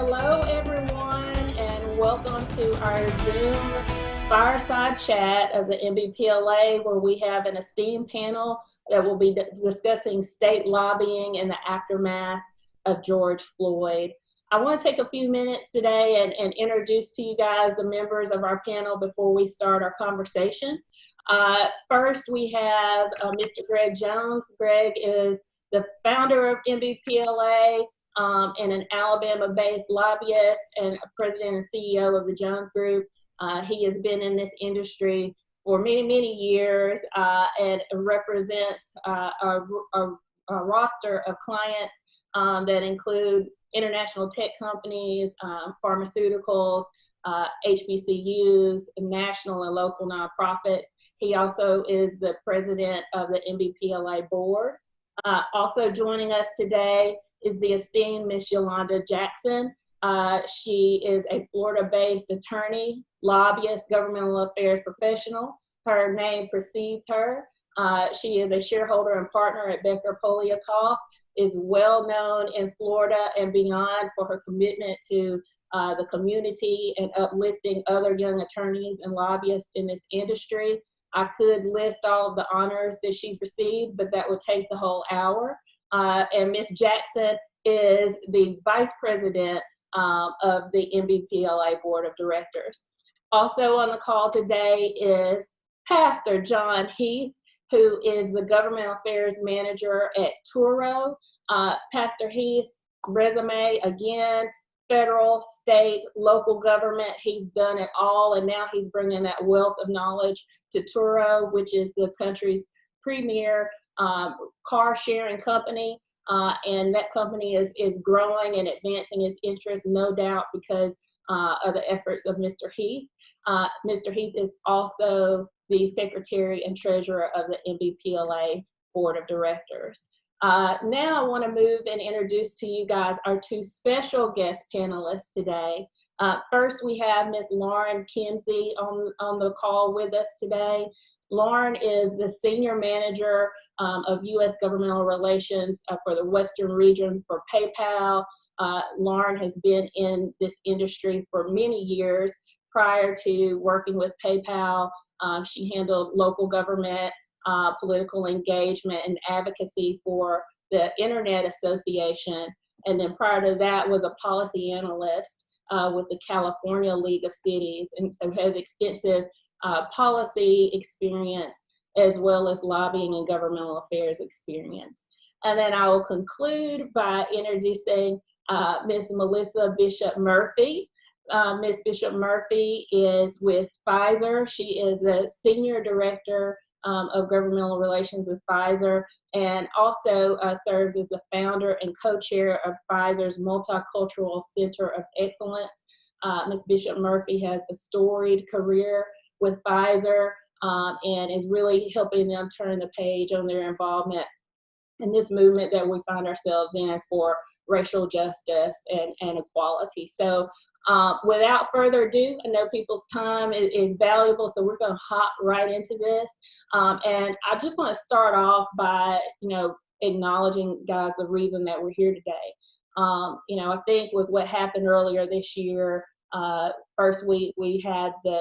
Hello, everyone, and welcome to our Zoom Fireside Chat of the NBPLA, where we have an esteemed panel that will be discussing state lobbying in the aftermath of George Floyd. I want to take a few minutes today and introduce to you guys the members of our panel before we start our conversation. First, we have Mr. Greg Jones. Greg is the founder of NBPLA, and an Alabama-based lobbyist and president and CEO of the Jones Group. He has been in this industry for many, many years and represents a roster of clients that include international tech companies, pharmaceuticals, HBCUs, national and local nonprofits. He also is the president of the NBPLA board. Also joining us today is the esteemed Miss Yolanda Jackson. She is a Florida-based attorney, lobbyist, governmental affairs professional. Her name precedes her. She is a shareholder and partner at Becker Poliakoff, is well known in Florida and beyond for her commitment to the community and uplifting other young attorneys and lobbyists in this industry. I could list all of the honors that she's received, but that would take the whole hour. And Ms. Jackson is the vice president of the NBPLA board of directors. Also on the call today is Pastor John Heath, who is the government affairs manager at Turo. Pastor Heath's resume, again, federal, state, local government, he's done it all, and now he's bringing that wealth of knowledge to Turo, which is the country's premier car sharing company, and that company is growing and advancing its interests, no doubt, because of the efforts of Mr. Heath. Mr. Heath is also the secretary and treasurer of the NBPLA board of directors. Now I want to move and introduce to you guys our two special guest panelists today. First, we have Ms. Lauren Kimsey on the call with us today. Lauren is the senior manager of U.S. governmental relations for the Western region for PayPal. Lauren has been in this industry for many years. Prior to working with PayPal, she handled local government, political engagement, and advocacy for the Internet Association. And then prior to that was a policy analyst with the California League of Cities, and so has extensive policy experience as well as lobbying and governmental affairs experience. And then I will conclude by introducing Ms. Melissa Bishop Murphy. Ms. Bishop Murphy is with Pfizer. She is the senior director of governmental relations with Pfizer, and also serves as the founder and co-chair of Pfizer's Multicultural Center of Excellence. Ms. Bishop Murphy has a storied career with Pfizer and is really helping them turn the page on their involvement in this movement that we find ourselves in for racial justice and equality. So without further ado, I know people's time is valuable, so we're going to hop right into this. And I just want to start off by, acknowledging, guys, the reason that we're here today. I think with what happened earlier this year, first we had the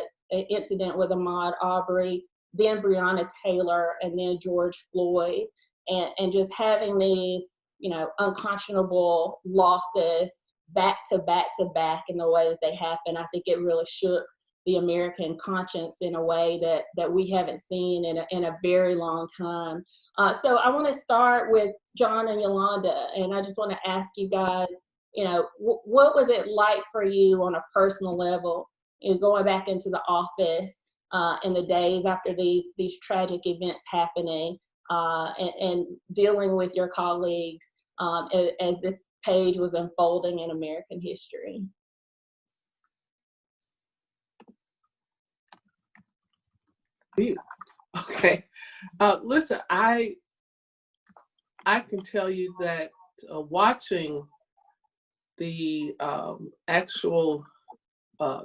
incident with Ahmaud Arbery, then Breonna Taylor, and then George Floyd, and just having these, unconscionable losses back to back to back in the way that they happen. I think it really shook the American conscience in a way that we haven't seen in a very long time. So I want to start with John and Yolanda, and I just want to ask you guys, what was it like for you on a personal level, going back into the office in the days after these tragic events happening, and dealing with your colleagues as this page was unfolding in American history? Okay. Listen, I can tell you that watching the actual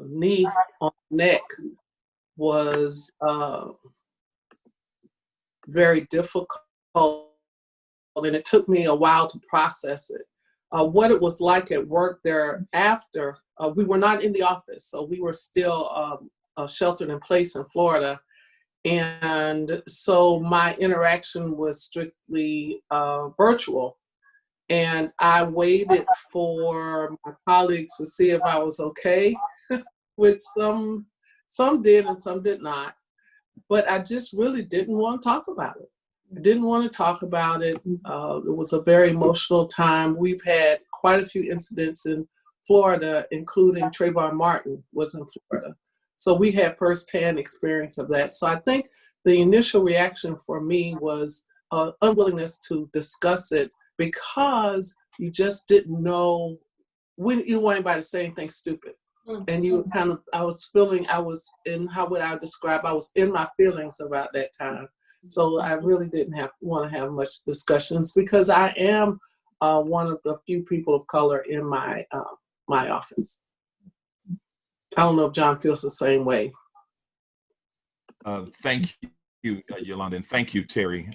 knee on the neck was very difficult, and it took me a while to process it. what it was like at work thereafter. We were not in the office, so we were still sheltered in place in Florida. And so my interaction was strictly virtual. And I waited for my colleagues to see if I was okay, which some did and some did not. But I just really didn't want to talk about it. I didn't want to talk about it. It was a very emotional time. We've had quite a few incidents in Florida, including Trayvon Martin was in Florida. So we had firsthand experience of that. So I think the initial reaction for me was unwillingness to discuss it because you just didn't know when you didn't want anybody to say anything stupid. And you kind of, I was in, how would I describe, I was in my feelings about that time. So I really didn't want to have much discussions because I am one of the few people of color in my office. I don't know if John feels the same way. Thank you, Yolanda, and thank you, Terry,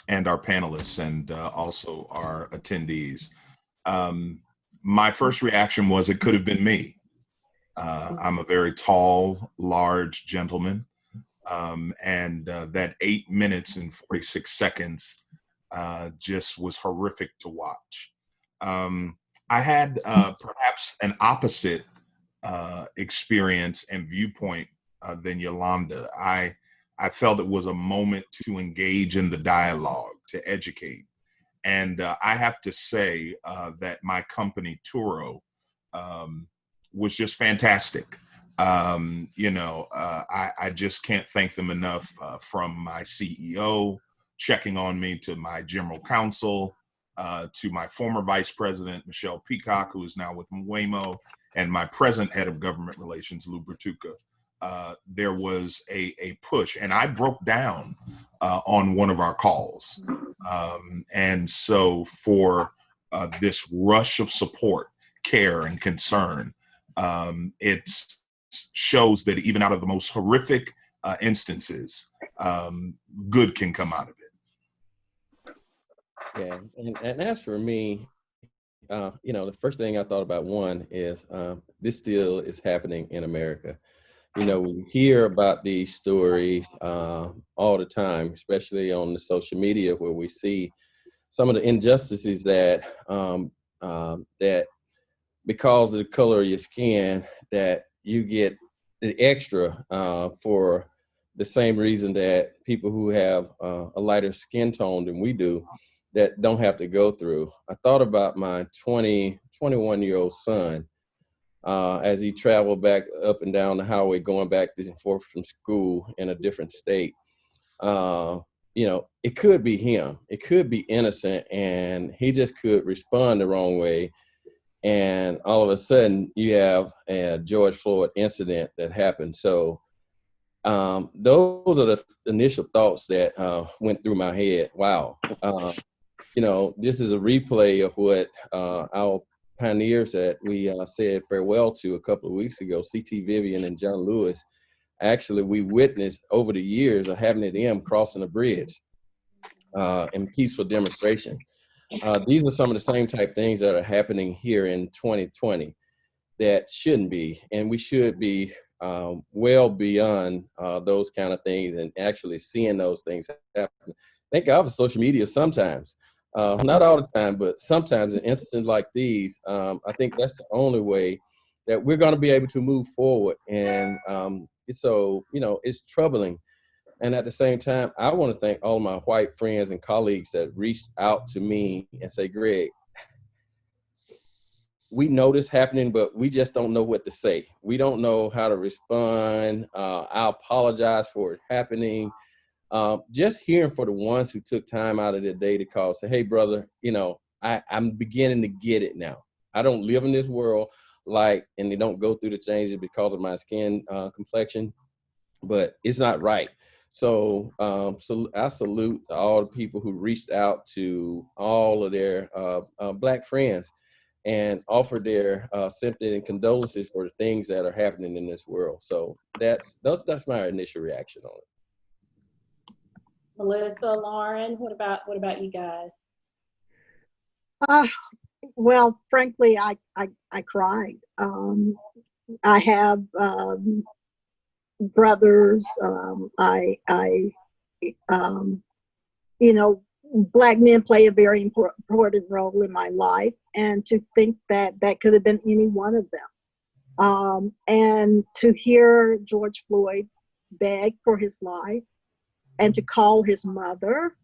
and our panelists, and also our attendees. My first reaction was it could have been me. I'm a very tall, large gentleman, and that 8 minutes and 46 seconds just was horrific to watch. I had perhaps an opposite experience and viewpoint than Yolanda. I felt it was a moment to engage in the dialogue, to educate. And I have to say that my company, Turo, was just fantastic. I just can't thank them enough, from my CEO checking on me, to my general counsel, to my former vice president, Michelle Peacock, who is now with Waymo, and my present head of government relations, Lou Bertuca. There was a push, and I broke down on one of our calls. And so for this rush of support, care, and concern, it shows that even out of the most horrific instances, good can come out of it. Yeah, and as for me, the first thing I thought about, one, is this still is happening in America. We hear about these stories all the time, especially on the social media, where we see some of the injustices that that because of the color of your skin, that you get the extra for the same reason that people who have a lighter skin tone than we do, that don't have to go through. I thought about my 21-year-old son as he traveled back up and down the highway, going back and forth from school in a different state. It could be him. It could be innocent, and he just could respond the wrong way. And all of a sudden, you have a George Floyd incident that happened. So those are the initial thoughts that went through my head. Wow. This is a replay of what our pioneers that we said farewell to a couple of weeks ago, C.T. Vivian and John Lewis. Actually, we witnessed over the years of having them crossing a bridge in peaceful demonstration. These are some of the same type things that are happening here in 2020 that shouldn't be, and we should be well beyond those kind of things and actually seeing those things happen. Thank God for social media sometimes. Not all the time, but sometimes in instances like these, I think that's the only way that we're going to be able to move forward. And so, it's troubling. And at the same time, I want to thank all of my white friends and colleagues that reached out to me and say, Greg, we know this happening, but we just don't know what to say. We don't know how to respond. I apologize for it happening. Just hearing for the ones who took time out of their day to call, say, hey, brother, I'm beginning to get it now. I don't live in this world and they don't go through the changes because of my skin complexion, but it's not right. So I salute all the people who reached out to all of their Black friends and offered their sympathy and condolences for the things that are happening in this world. So that's my initial reaction on it. Melissa, Lauren, what about you guys? well, frankly, I cried. I have brothers. You know, Black men play a very important role in my life, and to think that that could have been any one of them. And to hear George Floyd beg for his life and to call his mother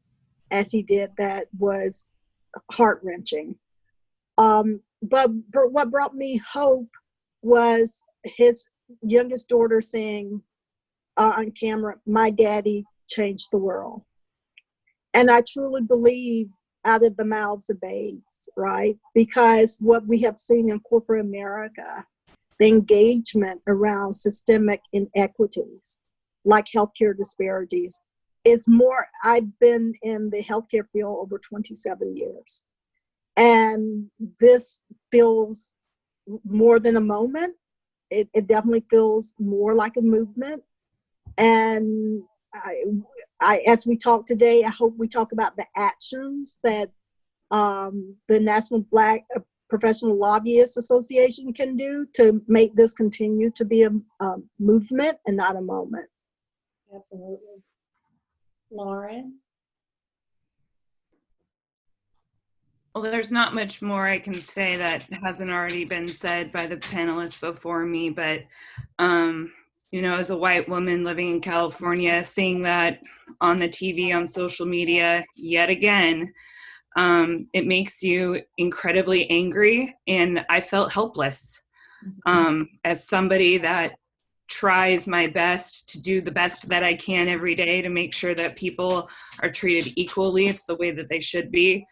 as he did, that was heart-wrenching. But what brought me hope was his youngest daughter saying on camera, "My daddy changed the world." And I truly believe out of the mouths of babes, right? Because what we have seen in corporate America, the engagement around systemic inequities, like healthcare disparities, is more. I've been in the healthcare field over 27 years. And this feels more than a moment. It definitely feels more like a movement. And as we talk today, I hope we talk about the actions that the National Black Professional Lobbyists Association can do to make this continue to be a movement and not a moment. Absolutely. Lauren? Well, there's not much more I can say that hasn't already been said by the panelists before me, but as a white woman living in California, seeing that on the TV, on social media, yet again, it makes you incredibly angry, and I felt helpless. As somebody that tries my best to do the best that I can every day to make sure that people are treated equally, it's the way that they should be.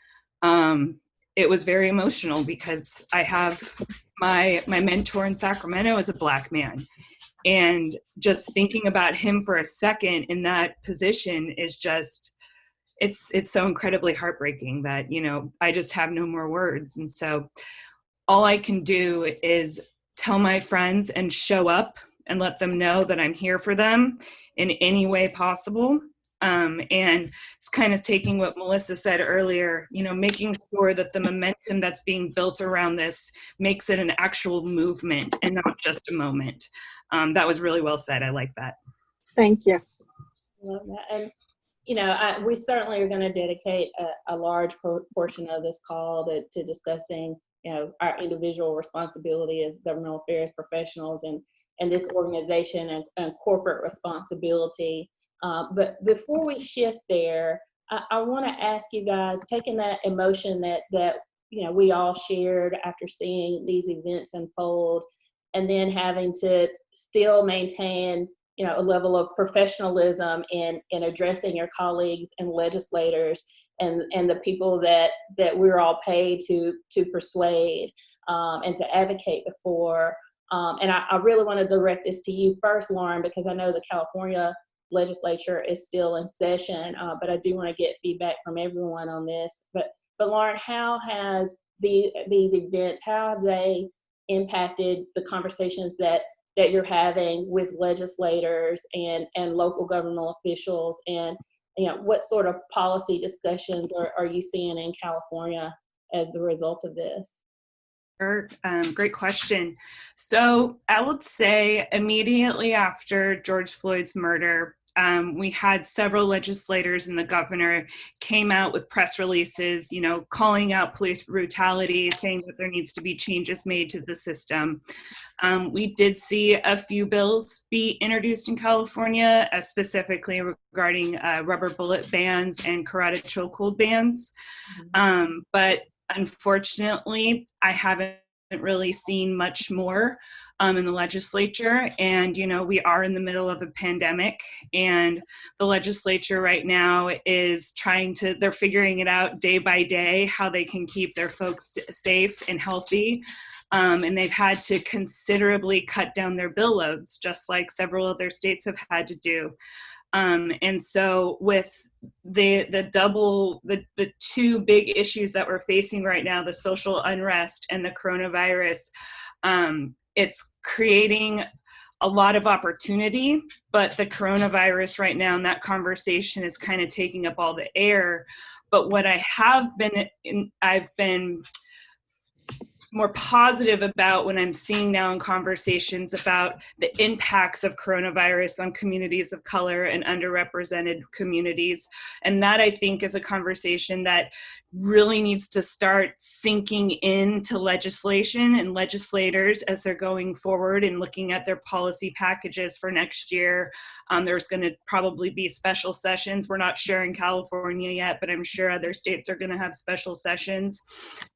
It was very emotional because I have my mentor in Sacramento is a Black man. And just thinking about him for a second in that position is just, it's so incredibly heartbreaking that, I just have no more words. And so all I can do is tell my friends and show up and let them know that I'm here for them in any way possible. And it's kind of taking what Melissa said earlier, making sure that the momentum that's being built around this makes it an actual movement and not just a moment. That was really well said. I like that. Thank you. Love that. And, we certainly are going to dedicate a large portion of this call to discussing, our individual responsibility as governmental affairs professionals and this organization and corporate responsibility. But before we shift there, I want to ask you guys, taking that emotion that we all shared after seeing these events unfold, and then having to still maintain a level of professionalism in addressing your colleagues and legislators and the people that we're all paid to persuade and to advocate before. And I really want to direct this to you first, Lauren, because I know the California legislature is still in session, but I do want to get feedback from everyone on this. But Lauren, how has these events, how have they impacted the conversations that you're having with legislators and local governmental officials, and what sort of policy discussions are you seeing in California as a result of this? Great question. So I would say immediately after George Floyd's murder, we had several legislators and the governor came out with press releases, calling out police brutality, saying that there needs to be changes made to the system. We did see a few bills be introduced in California, specifically regarding rubber bullet bans and karate chokehold bans. But unfortunately, I haven't really seen much more in the legislature. And, we are in the middle of a pandemic, and the legislature right now is they're figuring it out day by day, how they can keep their folks safe and healthy. And they've had to considerably cut down their bill loads, just like several other states have had to do. And so with the two big issues that we're facing right now, the social unrest and the coronavirus, it's creating a lot of opportunity, but the coronavirus right now and that conversation is kind of taking up all the air. But what I've been more positive about when I'm seeing now in conversations about the impacts of coronavirus on communities of color and underrepresented communities. And that, I think, is a conversation that really needs to start sinking into legislation and legislators as they're going forward and looking at their policy packages for next year. There's going to probably be special sessions. We're not sure in California yet, but I'm sure other states are going to have special sessions.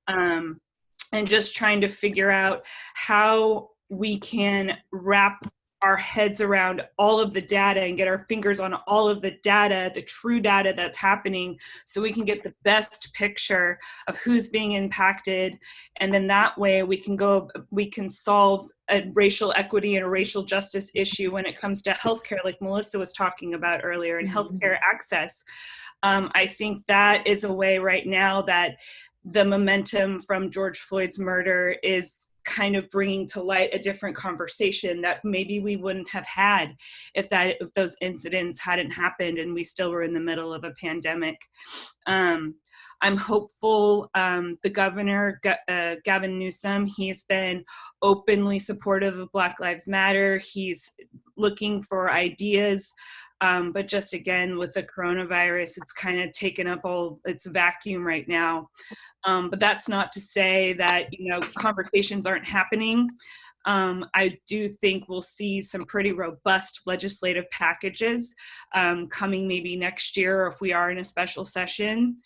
And just trying to figure out how we can wrap our heads around all of the data and get our fingers on all of the data, the true data that's happening, so we can get the best picture of who's being impacted. And then that way we can solve a racial equity and a racial justice issue when it comes to healthcare, like Melissa was talking about earlier, and healthcare access. I think that is a way right now that the momentum from George Floyd's murder is kind of bringing to light a different conversation that maybe we wouldn't have had if those incidents hadn't happened and we still were in the middle of a pandemic. I'm hopeful. The governor, Gavin Newsom, he's been openly supportive of Black Lives Matter. He's looking for ideas. But just again, with the coronavirus, it's kind of taken up all its vacuum right now. But that's not to say that, conversations aren't happening. I do think we'll see some pretty robust legislative packages coming maybe next year, or if we are in a special session.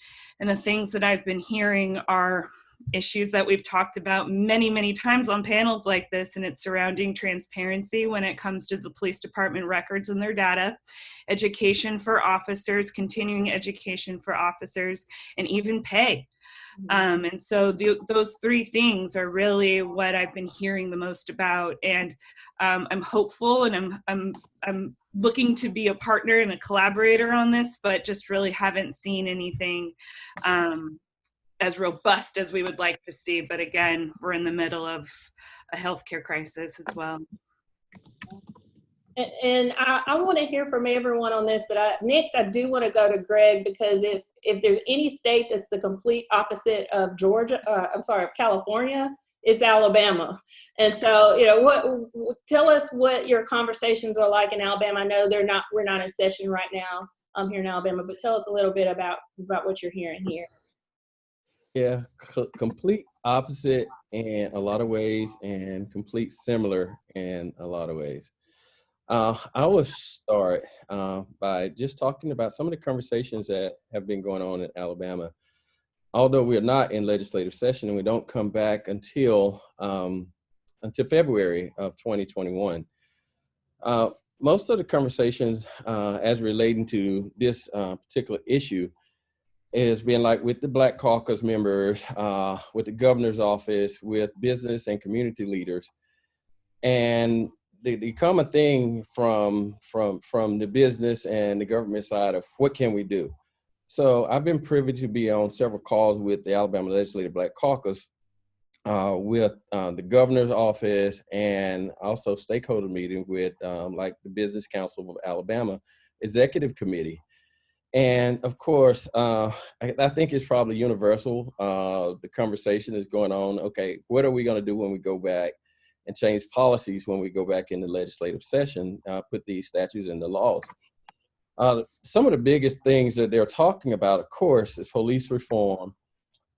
And the things that I've been hearing are issues that we've talked about many, many times on panels like this, and it's surrounding transparency when it comes to the police department records and their data, education for officers, continuing education for officers, and even pay. And so those three things are really what I've been hearing the most about. And I'm hopeful, and I'm looking to be a partner and a collaborator on this, but just really haven't seen anything as robust as we would like to see. But again, we're in the middle of a healthcare crisis as well. And I want to hear from everyone on this, but next I do want to go to Greg, because if there's any state that's the complete opposite of California, it's Alabama. And so, tell us what your conversations are like in Alabama. I know we're not in session right now here in Alabama, but tell us a little bit about what you're hearing here. Yeah, complete opposite in a lot of ways, and complete similar in a lot of ways. I will start by just talking about some of the conversations that have been going on in Alabama. Although we're not in legislative session and we don't come back until February of 2021. Most of the conversations as relating to this particular issue is being like with the Black Caucus members, with the governor's office, with business and community leaders. And the common thing from the business and the government side of what can we do? So I've been privileged to be on several calls with the Alabama Legislative Black Caucus, with the governor's office, and also stakeholder meeting with like the Business Council of Alabama Executive Committee. And of course, I think it's probably universal. The conversation is going on. Okay, what are we going to do when we go back and change policies when we go back in the legislative session, put these statutes into laws? Some of the biggest things that they're talking about, of course, is police reform.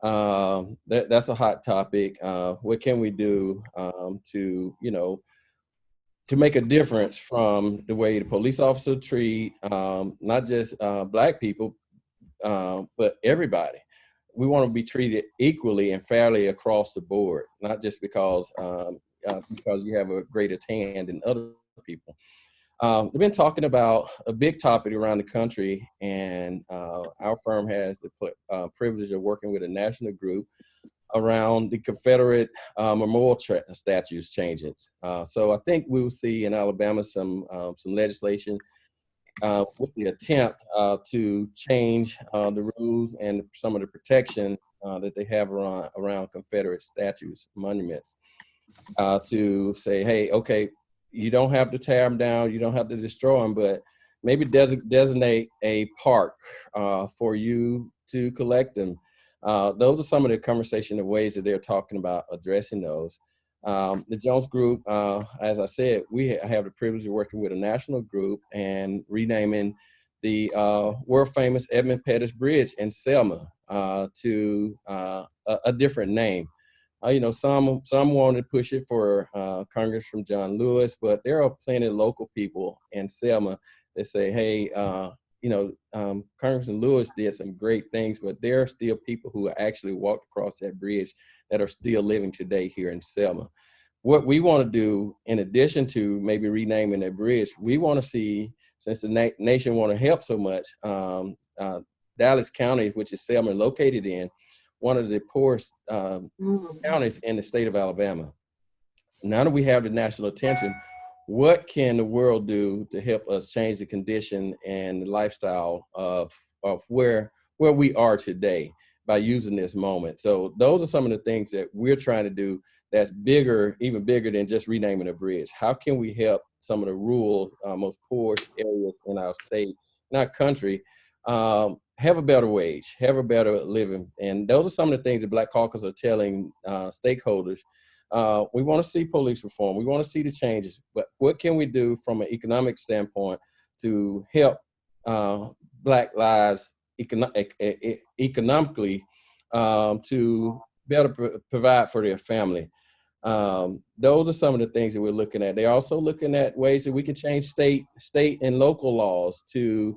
That's a hot topic. What can we do to make a difference from the way the police officers treat not just Black people, but everybody? We want to be treated equally and fairly across the board, not just because you have a greater tan than other people. We've been talking about a big topic around the country, and our firm has the privilege of working with a national group around the Confederate memorial statues changing. So I think we will see in Alabama some legislation with the attempt to change the rules and some of the protection that they have around Confederate statues, monuments, to say, hey, okay, you don't have to tear them down, you don't have to destroy them, but maybe designate a park for you to collect them. Those are some of the conversation and ways that they're talking about addressing those. The Jones Group, as I said, we have the privilege of working with a national group and renaming the world famous Edmund Pettus Bridge in Selma to a different name. Some wanted to push it for Congressman John Lewis, but there are plenty of local people in Selma that say, hey, Congressman Lewis did some great things, but there are still people who actually walked across that bridge that are still living today here in Selma. What we want to do, in addition to maybe renaming that bridge, we want to see, since the nation want to help so much, Dallas County, which is Selma located in, one of the poorest counties in the state of Alabama. Now that we have the national attention, what can the world do to help us change the condition and the lifestyle of where we are today by using this moment? So those are some of the things that we're trying to do that's bigger, even bigger than just renaming a bridge. How can we help some of the rural, most poorest areas in our state, in our country, have a better wage, have a better living? And those are some of the things that Black Caucus are telling stakeholders. We want to see police reform. We want to see the changes, but what can we do from an economic standpoint to help Black lives economically to better provide for their family? Those are some of the things that we're looking at. They're also looking at ways that we can change state and local laws to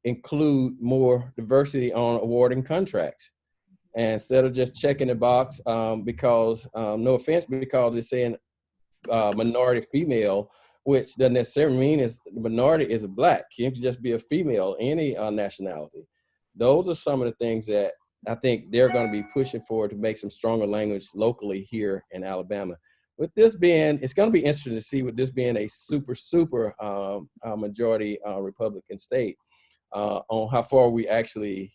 include more diversity on awarding contracts. And instead of just checking the box, because no offense, because it's saying minority female, which doesn't necessarily mean the minority is a Black. It can just be a female, any nationality. Those are some of the things that I think they're going to be pushing for to make some stronger language locally here in Alabama. With this being, it's going to be interesting to see with this being a super majority Republican state on how far we actually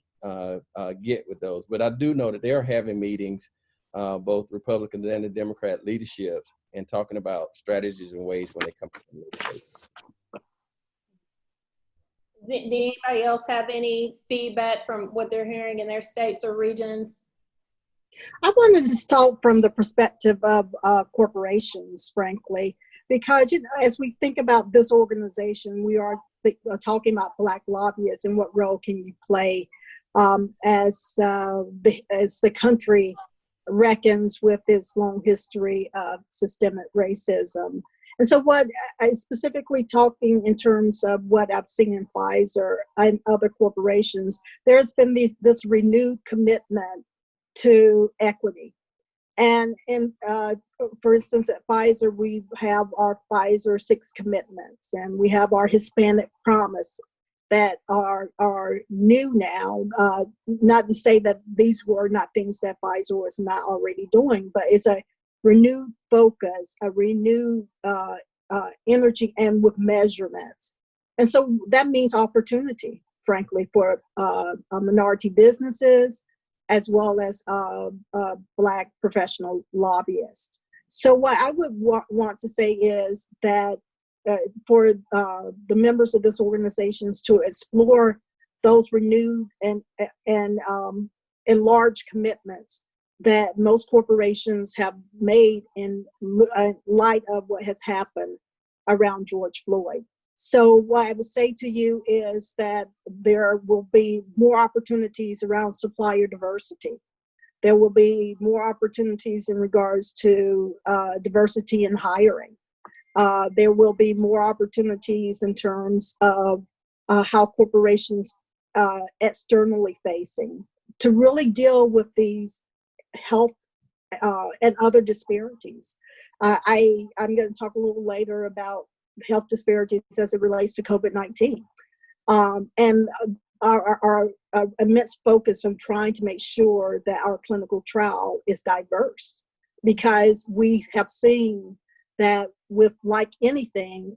get with those. But I do know that they are having meetings, both Republicans and the Democrat leadership, and talking about strategies and ways when they come to the legislature. Did anybody else have any feedback from what they're hearing in their states or regions? I wanted to talk from the perspective of corporations, frankly, because as we think about this organization, we are talking about Black lobbyists and what role can you play as the country reckons with its long history of systemic racism. And so what I specifically talking in terms of what I've seen in Pfizer and other corporations, there's been this renewed commitment to equity. And for instance, at Pfizer, we have our Pfizer 6 commitments, and we have our Hispanic promise that are new now. Not to say that these were not things that Pfizer was not already doing, but it's a renewed focus, a renewed energy, and with measurements. And so that means opportunity, frankly, for minority businesses, as well as Black professional lobbyists. So what I would want to say is that for the members of this organizations to explore those renewed and enlarged commitments that most corporations have made in light of what has happened around George Floyd. So what I would say to you is that there will be more opportunities around supplier diversity. There will be more opportunities in regards to diversity in hiring. There will be more opportunities in terms of how corporations externally facing to really deal with these health and other disparities. I'm going to talk a little later about health disparities as it relates to COVID-19 and our immense focus on trying to make sure that our clinical trial is diverse, because we have seen that with like anything,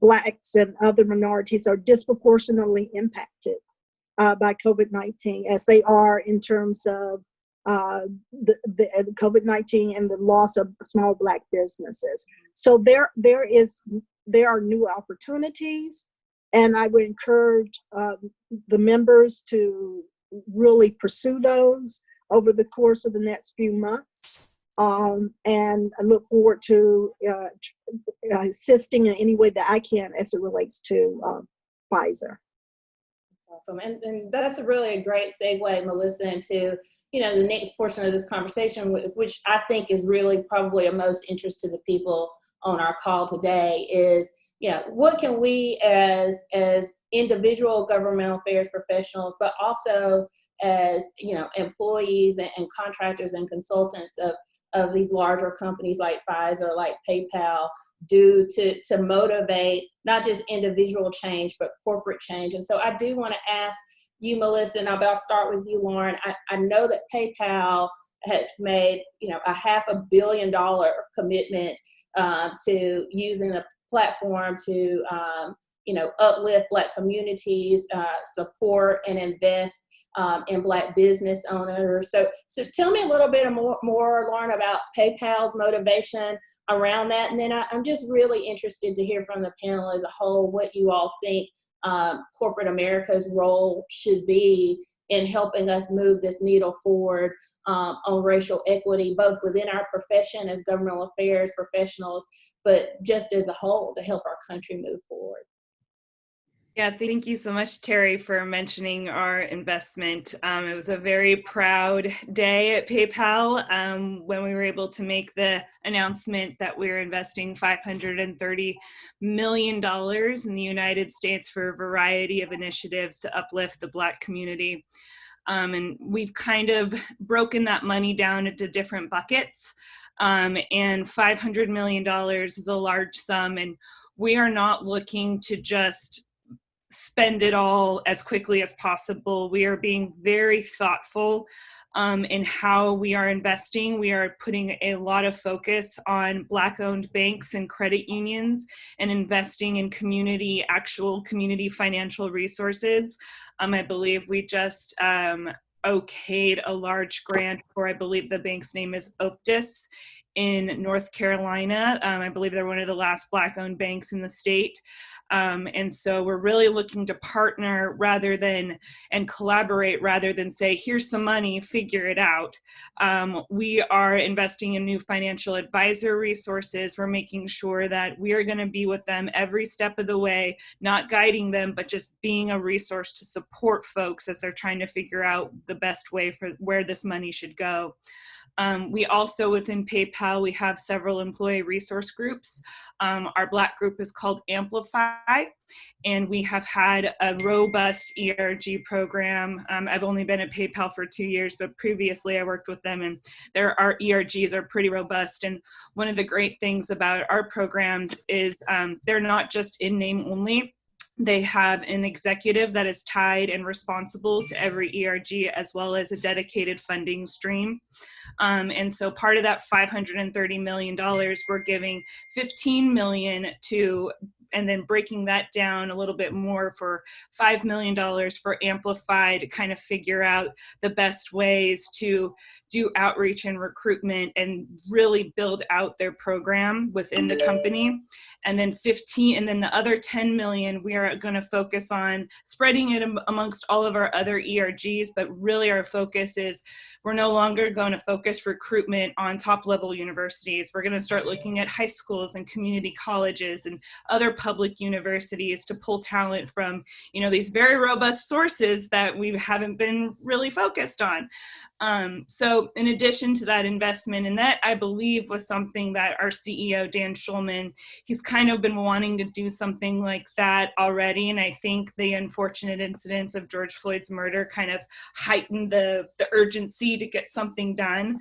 Blacks and other minorities are disproportionately impacted by COVID-19 as they are in terms of the COVID-19 and the loss of small Black businesses. So there are new opportunities, And I would encourage the members to really pursue those over the course of the next few months. And I look forward to assisting in any way that I can as it relates to Pfizer. Awesome. And that's a really great segue, Melissa, into, the next portion of this conversation, which I think is really probably of most interest to the people on our call today is, what can we as individual governmental affairs professionals, but also as, employees and contractors and consultants of these larger companies like Pfizer, like PayPal, do to motivate not just individual change, but corporate change. And so I do want to ask you, Melissa, and I'll start with you, Lauren. I know that PayPal has made, a $500 million commitment to using the platform to, uplift Black communities, support and invest in Black business owners. So tell me a little bit more, Lauren, about PayPal's motivation around that. And then I'm just really interested to hear from the panel as a whole what you all think corporate America's role should be in helping us move this needle forward on racial equity, both within our profession as governmental affairs professionals, but just as a whole to help our country move forward. Yeah, thank you so much, Terry, for mentioning our investment. It was a very proud day at PayPal when we were able to make the announcement that we're investing $530 million in the United States for a variety of initiatives to uplift the Black community. And we've kind of broken that money down into different buckets. And $500 million is a large sum, and we are not looking to just spend it all as quickly as possible. We are being very thoughtful in how we are investing. We are putting a lot of focus on Black-owned banks and credit unions and investing in actual community financial resources. I believe we just okayed a large grant for, I believe the bank's name is Optus in North Carolina. I believe they're one of the last Black-owned banks in the state. And so we're really looking to partner and collaborate rather than say, here's some money, figure it out. We are investing in new financial advisor resources. We're making sure that we are going to be with them every step of the way, not guiding them, but just being a resource to support folks as they're trying to figure out the best way for where this money should go. We also, within PayPal, we have several employee resource groups. Our Black group is called Amplify, and we have had a robust ERG program. I've only been at PayPal for 2 years, but previously I worked with them, and our ERGs are pretty robust. And one of the great things about our programs is they're not just in name only. They have an executive that is tied and responsible to every ERG, as well as a dedicated funding stream. And so part of that $530 million, we're giving $15 million to, and then breaking that down a little bit more for $5 million for Amplify to kind of figure out the best ways to do outreach and recruitment and really build out their program within the company. And then the other 10 million, we are going to focus on spreading it amongst all of our other ERGs, but really our focus is we're no longer going to focus recruitment on top level universities. We're going to start looking at high schools and community colleges and other public universities to pull talent from, these very robust sources that we haven't been really focused on. So in addition to that investment, and that I believe was something that our CEO, Dan Schulman, he's kind of been wanting to do something like that already. And I think the unfortunate incidents of George Floyd's murder kind of heightened the urgency to get something done.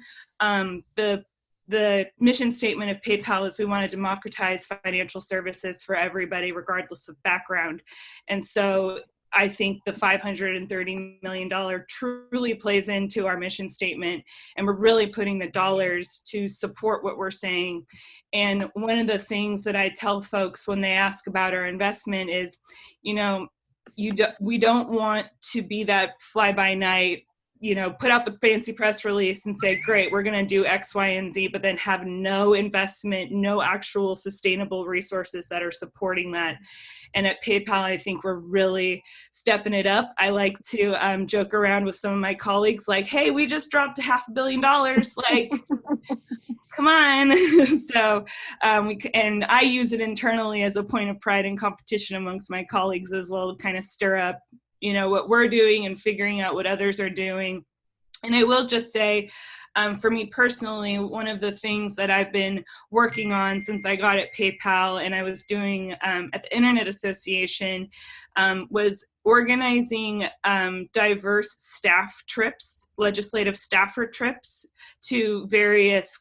The mission statement of PayPal is we want to democratize financial services for everybody, regardless of background. And so I think the $530 million truly plays into our mission statement, and we're really putting the dollars to support what we're saying. And one of the things that I tell folks when they ask about our investment is, we don't want to be that fly-by-night put out the fancy press release and say, great, we're going to do X, Y, and Z, but then have no investment, no actual sustainable resources that are supporting that. And at PayPal, I think we're really stepping it up. I like to joke around with some of my colleagues like, hey, we just dropped $500 million. Like, come on. So, and I use it internally as a point of pride and competition amongst my colleagues as well, to kind of stir up, what we're doing and figuring out what others are doing. And I will just say, for me personally, one of the things that I've been working on since I got at PayPal and I was doing at the Internet Association was organizing diverse staff trips, legislative staffer trips to various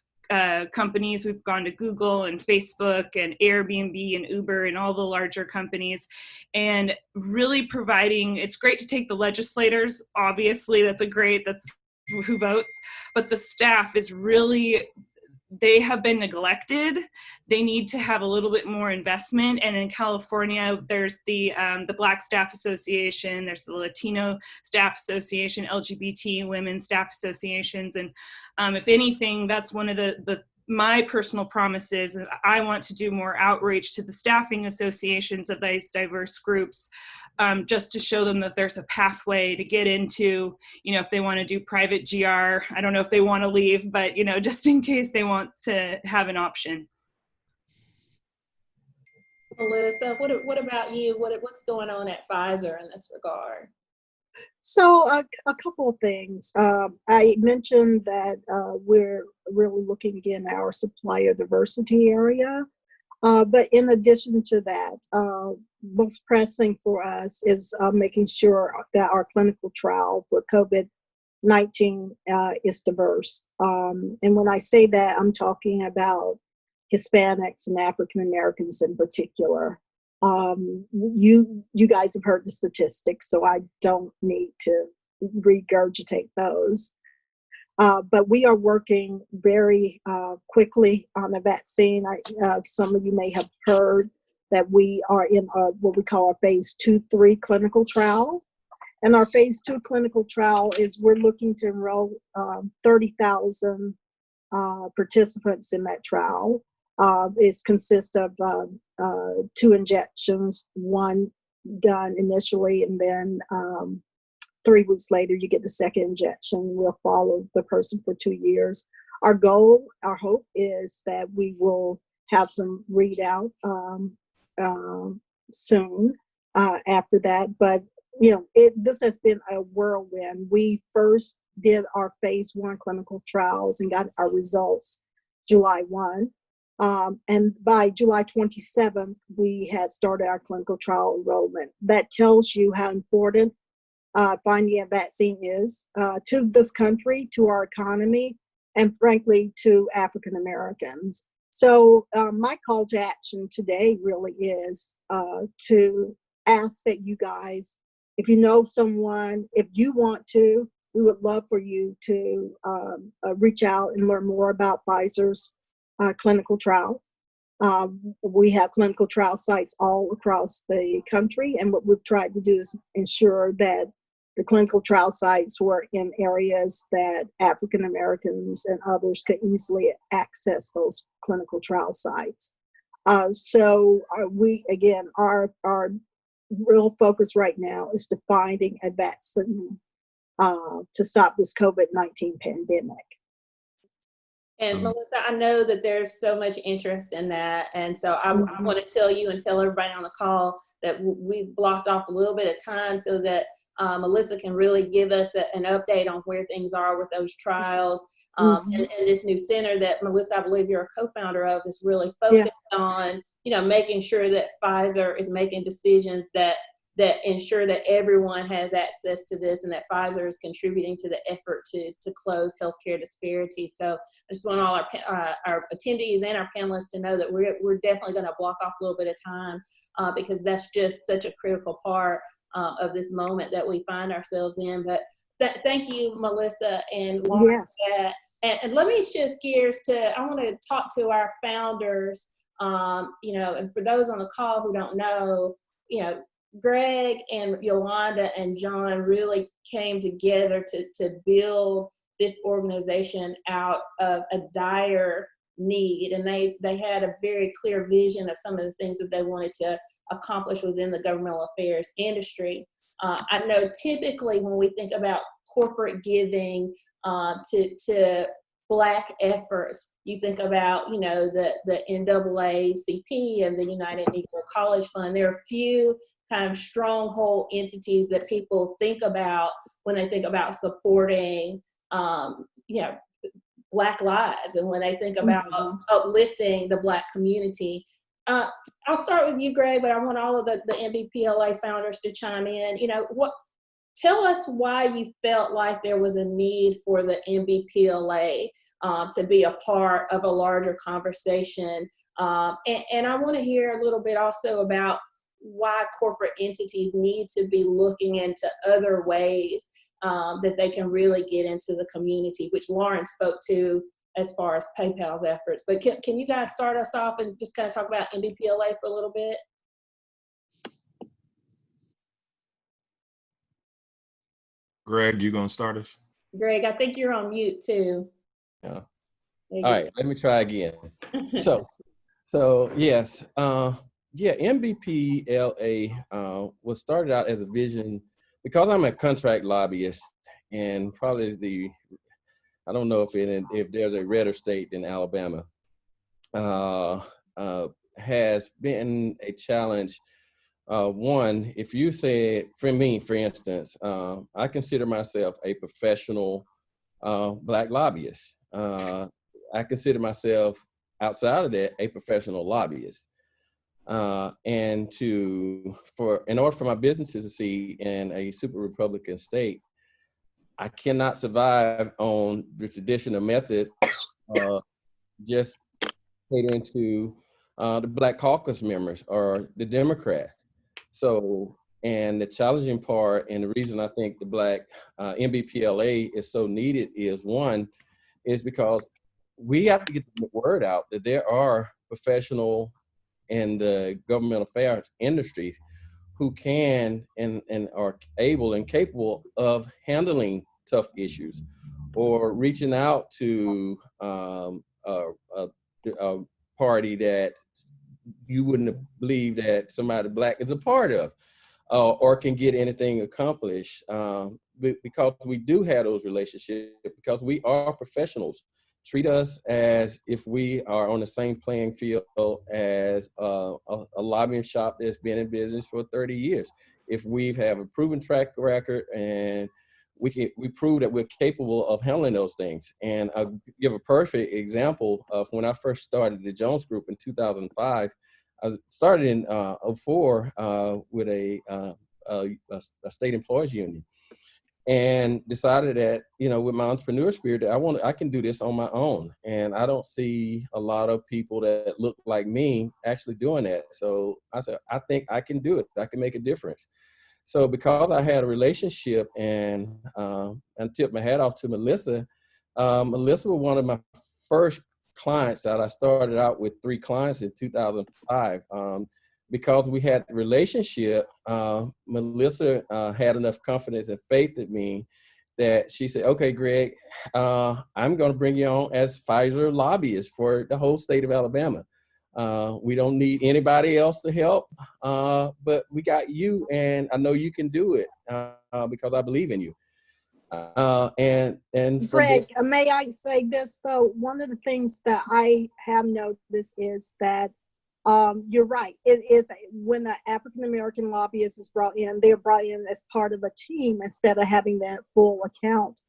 companies. We've gone to Google and Facebook and Airbnb and Uber and all the larger companies, and really providing, it's great to take the legislators, obviously, that's who votes, but the staff is really, they have been neglected. They need to have a little bit more investment. And in California, there's the Black Staff Association, there's the Latino Staff Association, LGBT women staff associations. And if anything, that's one of my personal promises. And I want to do more outreach to the staffing associations of these diverse groups, just to show them that there's a pathway to get into, if they want to do private GR. I don't know if they want to leave, but, just in case they want to have an option. Melissa, what about you? What's going on at Pfizer in this regard? So a couple of things. I mentioned that we're really looking in our supplier diversity area. But in addition to that, most pressing for us is making sure that our clinical trial for COVID-19 is diverse. And when I say that, I'm talking about Hispanics and African Americans in particular. You guys have heard the statistics, so I don't need to regurgitate those. But we are working very quickly on the vaccine. Some of you may have heard that we are in what we call a phase 2-3 clinical trial. And our phase 2 clinical trial is we're looking to enroll 30,000 participants in that trial. It consists of 2 injections, one done initially, and then 3 weeks later, you get the second injection. We'll follow the person for 2 years. Our goal, our hope is that we will have some readout soon after that. But, this has been a whirlwind. We first did our phase 1 clinical trials and got our results July 1. And by July 27th, we had started our clinical trial enrollment. That tells you how important finding a vaccine is to this country, to our economy, and frankly, to African Americans. So my call to action today really is to ask that you guys, if you know someone, if you want to, we would love for you to reach out and learn more about Pfizer's clinical trials. We have clinical trial sites all across the country, and what we've tried to do is ensure that the clinical trial sites were in areas that African Americans and others could easily access those clinical trial sites. So we, again, our real focus right now is to finding a vaccine to stop this COVID-19 pandemic. And Melissa, I know that there's so much interest in that. And so I want to tell you and tell everybody on the call that we blocked off a little bit of time so that Melissa can really give us an update on where things are with those trials. And this new center that Melissa, I believe you're a co-founder of, is really focused on, making sure that Pfizer is making decisions that ensure that everyone has access to this, and that Pfizer is contributing to the effort to close healthcare disparities. So I just want all our attendees and our panelists to know that we're definitely going to block off a little bit of time because that's just such a critical part of this moment that we find ourselves in. But thank you, Melissa and Lauren, for that. And let me shift gears I want to talk to our founders, and for those on the call who don't know, Greg and Yolanda and John really came together to build this organization out of a dire need. And they had a very clear vision of some of the things that they wanted to accomplish within the governmental affairs industry. I know typically when we think about corporate giving to Black efforts, you think about, you know, the NAACP and the United Negro College Fund. There are a few kind of stronghold entities that people think about when they think about supporting, you know, Black lives, and when they think about uplifting the Black community. I'll start with you, Greg, but I want all of the NBPLA founders to chime in. You know, tell us why you felt like there was a need for the NBPLA to be a part of a larger conversation. And I want to hear a little bit also about why corporate entities need to be looking into other ways that they can really get into the community, which Lauren spoke to as far as PayPal's efforts. But can you guys start us off and just kind of talk about NBPLA for a little bit? Greg, you gonna start us? Greg, I think you're on mute too. Yeah. All right, let me try again. So yes, NBPLA was started out as a vision because I'm a contract lobbyist, and probably I don't know if there's a redder state than Alabama, has been a challenge. One, if you say, for me, for instance, I consider myself a professional Black lobbyist. I consider myself, outside of that, a professional lobbyist. And in order for my businesses to succeed in a super Republican state, I cannot survive on the traditional method of just catering to the Black caucus members or the Democrats. So, and the challenging part, and the reason I think the Black NBPLA is so needed is because we have to get the word out that there are professional in the government affairs industries who can and are able and capable of handling tough issues or reaching out to a party that you wouldn't believe that somebody Black is a part of, or can get anything accomplished, because we do have those relationships, because we are professionals. Treat us as if we are on the same playing field as a lobbying shop that's been in business for 30 years. If we have a proven track record and we prove that we're capable of handling those things. And I'll give a perfect example of when I first started the Jones Group in 2005. I started in 2004 with a state employees union, and decided that, you know, with my entrepreneur spirit, that I can do this on my own. And I don't see a lot of people that look like me actually doing that. So I said, I think I can do it. I can make a difference. So because I had a relationship and tipped my hat off to Melissa, Melissa was one of my first clients that I started out with 3 clients in 2005. Because we had the relationship, Melissa had enough confidence and faith in me that she said, okay, Greg, I'm going to bring you on as Pfizer lobbyist for the whole state of Alabama. We don't need anybody else to help, but we got you, and I know you can do it because I believe in you. And Greg, may I say this though? One of the things that I have noticed is that you're right. It is when the African American lobbyist is brought in, they're brought in as part of a team instead of having that full account.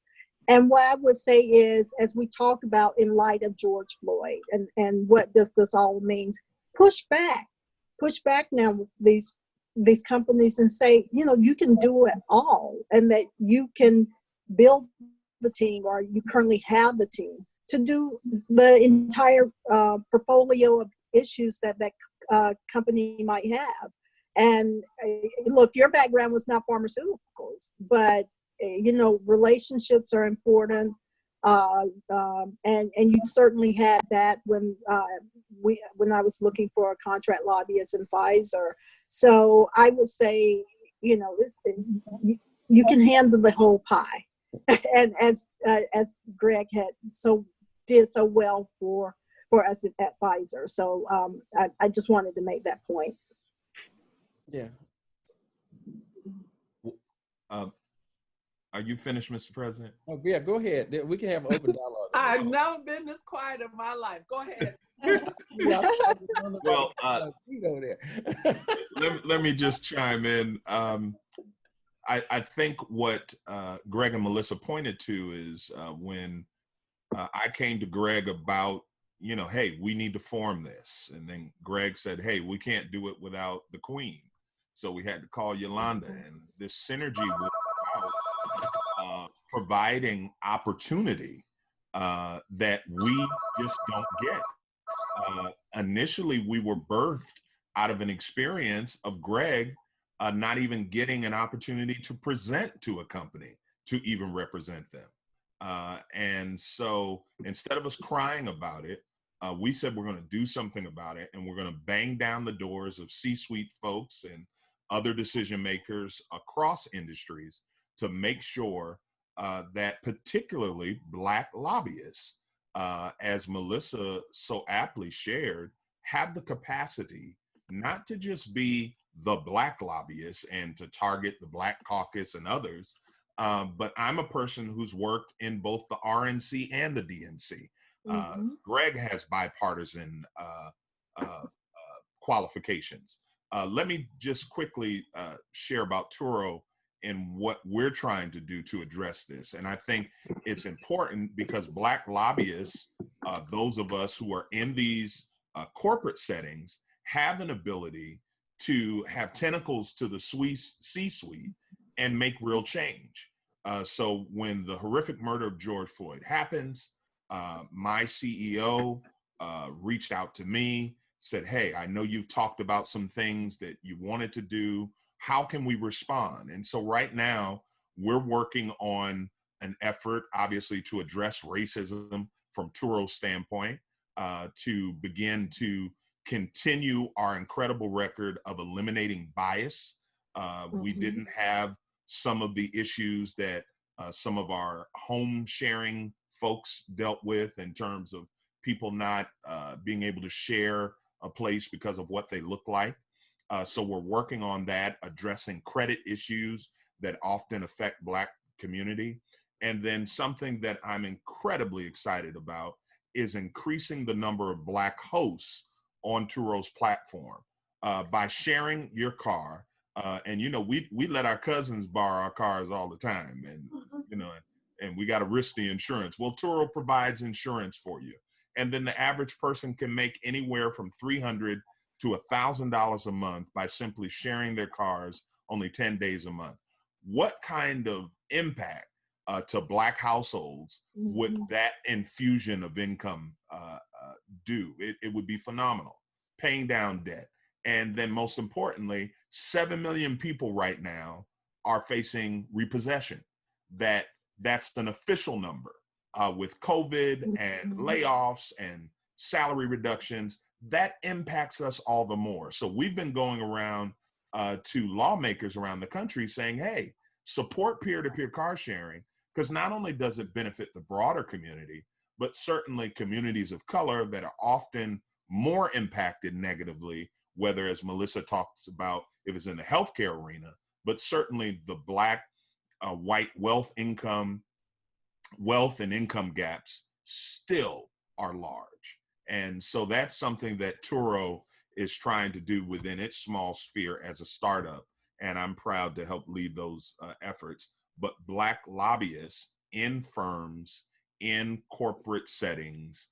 And what I would say is, as we talk about in light of George Floyd and what does this all mean, push back now these companies and say, you know, you can do it all, and that you can build the team, or you currently have the team to do the entire portfolio of issues that company might have. And look, your background was not pharmaceuticals, but you know, relationships are important, and you certainly had that when I was looking for a contract lobbyist in Pfizer. So I would say, you can handle the whole pie, and as Greg did so well for us at Pfizer. So I just wanted to make that point. Yeah. Are you finished, Mr. President? Oh, yeah, go ahead. We can have an open dialogue. I've never been this quiet in my life. Go ahead. Well, let me just chime in. I think what Greg and Melissa pointed to is when I came to Greg about, hey, we need to form this. And then Greg said, hey, we can't do it without the Queen. So we had to call Yolanda. And this synergy was about providing opportunity that we just don't get. Initially, we were birthed out of an experience of Greg not even getting an opportunity to present to a company to even represent them. And so instead of us crying about it, we said we're going to do something about it, and we're going to bang down the doors of C-suite folks and other decision makers across industries to make sure that particularly Black lobbyists, as Melissa so aptly shared, have the capacity not to just be the Black lobbyists and to target the Black caucus and others, but I'm a person who's worked in both the RNC and the DNC. Greg has bipartisan qualifications. Let me just quickly share about Turo and what we're trying to do to address this. And I think it's important because Black lobbyists, those of us who are in these corporate settings, have an ability to have tentacles to the C-suite and make real change. So when the horrific murder of George Floyd happens, my CEO reached out to me, said, hey, I know you've talked about some things that you wanted to do. How can we respond? And so right now, we're working on an effort, obviously, to address racism from Turo's standpoint, to begin to continue our incredible record of eliminating bias. We didn't have some of the issues that some of our home sharing folks dealt with in terms of people not being able to share a place because of what they look like. So we're working on that, addressing credit issues that often affect Black community. And then something that I'm incredibly excited about is increasing the number of Black hosts on Turo's platform by sharing your car. And we let our cousins borrow our cars all the time, and we got to risk the insurance. Well, Turo provides insurance for you, and then the average person can make anywhere from $300 to $1,000 a month by simply sharing their cars only 10 days a month. What kind of impact to Black households would that infusion of income do? It would be phenomenal. Paying down debt. And then most importantly, 7 million people right now are facing repossession. That's an official number. With COVID and layoffs and salary reductions, that impacts us all the more. So we've been going around to lawmakers around the country saying, hey, support peer-to-peer car sharing, because not only does it benefit the broader community, but certainly communities of color that are often more impacted negatively, whether, as Melissa talks about, if it's in the healthcare arena, but certainly the Black white wealth and income gaps still are large. And so that's something that Turo is trying to do within its small sphere as a startup. And I'm proud to help lead those efforts. But Black lobbyists in firms, in corporate settings,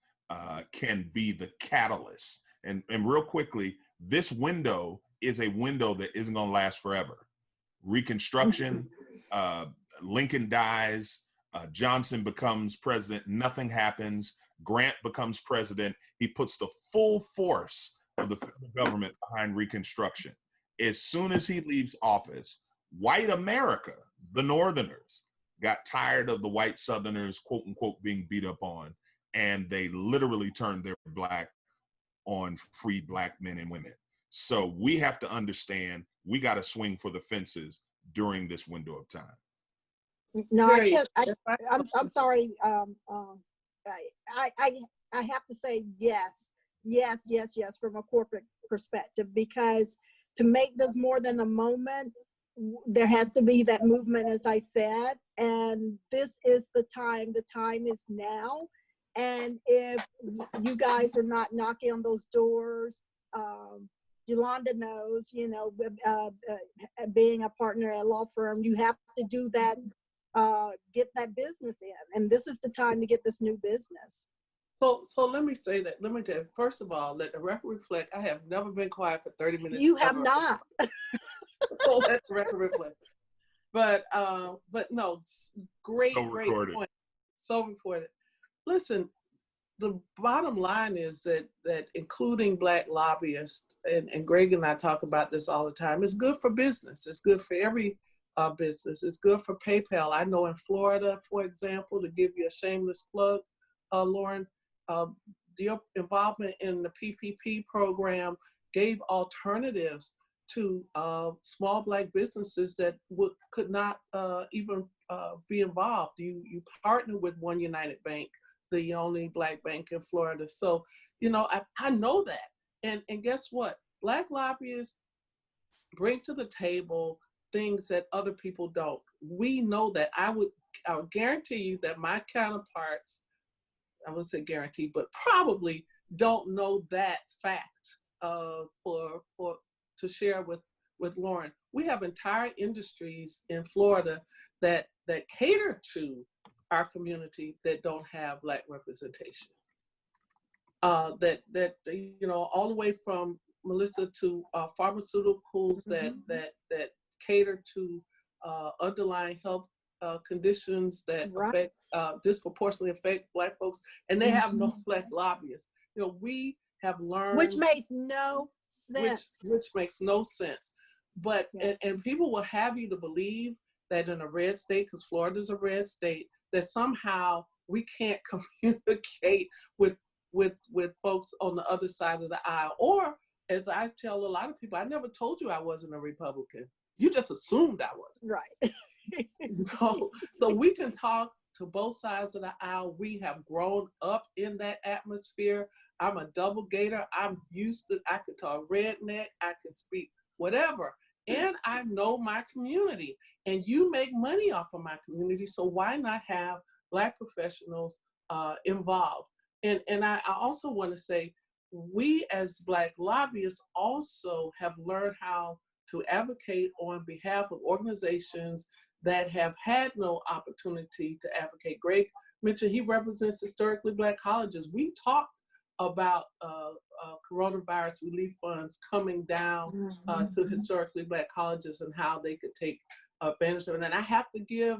can be the catalyst. And real quickly, this window is a window that isn't going to last forever. Reconstruction, Lincoln dies, Johnson becomes president, nothing happens. Grant becomes president. He puts the full force of the federal government behind Reconstruction. As soon as he leaves office, white America, the Northerners, got tired of the white Southerners, quote unquote, being beat up on, and they literally turned their back on free Black men and women. So we have to understand we got to swing for the fences during this window of time. No, I Terry, can't. if I- I'm sorry. I have to say yes, yes, yes, yes, from a corporate perspective, because to make this more than a moment, there has to be that movement, as I said, and this is the time. The time is now. And if you guys are not knocking on those doors, Yolanda knows, you know, being a partner at a law firm, you have to do that, get that business in. And this is the time to get this new business. So let me say that. Let me tell you, first of all, let the record reflect, I have never been quiet for 30 minutes. You have ever. not. So let the record reflect. But no, great recorded. point. So reported. Listen, the bottom line is that including Black lobbyists, and Greg and I talk about this all the time, it's good for business. It's good for every business. It's good for PayPal. I know in Florida, for example, to give you a shameless plug, Lauren, your involvement in the PPP program gave alternatives to small Black businesses that could not even be involved. You partner with One United Bank, the only Black bank in Florida. So, you know, I know that. And guess what? Black lobbyists bring to the table things that other people don't. We know that. I would guarantee you that my counterparts, I wouldn't say guarantee, but probably don't know that fact to share with Lauren. We have entire industries in Florida that cater to our community that don't have Black representation. That you know, all the way from Melissa to pharmaceuticals that cater to underlying health conditions that affect disproportionately affect Black folks, and they have no Black lobbyists. You know, we have learned, Which makes no sense. which makes no sense. But and people will have you to believe that in a red state, because Florida's a red state, that somehow we can't communicate with folks on the other side of the aisle. Or, as I tell a lot of people, I never told you I wasn't a Republican. You just assumed I wasn't. Right. So we can talk to both sides of the aisle. We have grown up in that atmosphere. I'm a double gator. I'm used to, I can talk redneck, I can speak whatever. And I know my community. And you make money off of my community, so why not have Black professionals involved? And I also want to say, we as Black lobbyists also have learned how to advocate on behalf of organizations that have had no opportunity to advocate. Greg mentioned he represents historically Black colleges. We talked about coronavirus relief funds coming down to historically Black colleges and how they could take advantage of it. And I have to give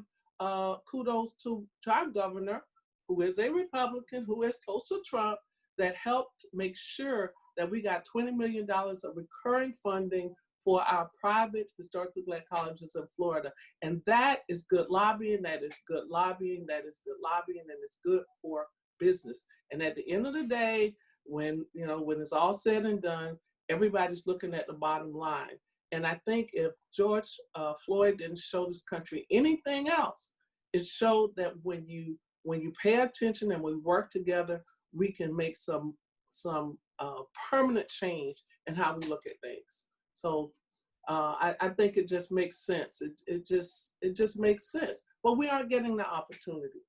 kudos to our governor, who is a Republican, who is close to Trump, that helped make sure that we got $20 million of recurring funding for our private historically Black colleges in Florida. And that is good lobbying, that is good lobbying, that is good lobbying, and it's good for business. And at the end of the day, when it's all said and done, everybody's looking at the bottom line. And I think if George Floyd didn't show this country anything else, it showed that when you pay attention and we work together, we can make some permanent change in how we look at things. So I think it just makes sense. It just makes sense. But we aren't getting the opportunity.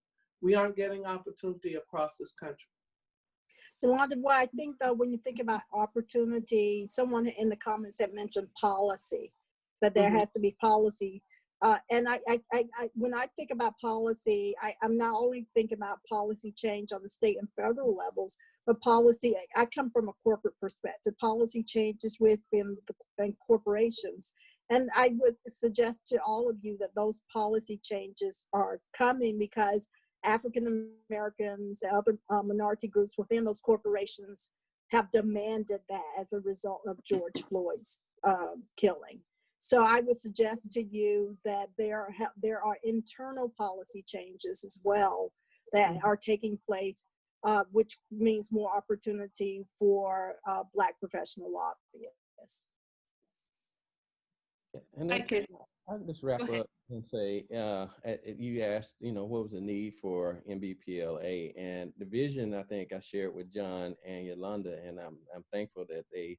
We aren't getting opportunity across this country. Yolanda, well, I think though, when you think about opportunity, someone in the comments had mentioned policy, that there has to be policy. And I when I think about policy, I'm not only thinking about policy change on the state and federal levels, but policy, I come from a corporate perspective, policy changes within corporations. And I would suggest to all of you that those policy changes are coming because African Americans and other minority groups within those corporations have demanded that as a result of George Floyd's killing. So I would suggest to you that there are internal policy changes as well that are taking place, which means more opportunity for Black professional lobbyists. And I then could I'll just wrap go ahead. up and say, you asked, what was the need for MBPLA, and the vision I think I shared with John and Yolanda, and I'm thankful that they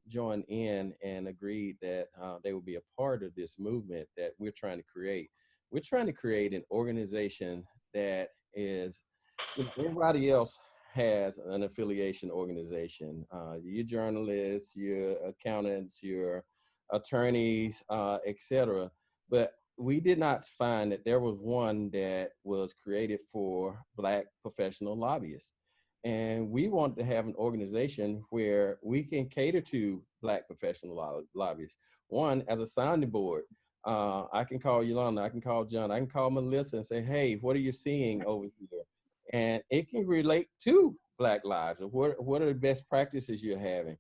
joined in and agreed that they would be a part of this movement that we're trying to create. We're trying to create an organization that is, everybody else has an affiliation organization. Your journalists, your accountants, your attorneys, etc. But we did not find that there was one that was created for Black professional lobbyists. And we want to have an organization where we can cater to Black professional lobbyists. One, as a sounding board, I can call Yolanda, I can call John, I can call Melissa and say, hey, what are you seeing over here? And it can relate to Black lives. What are the best practices you're having?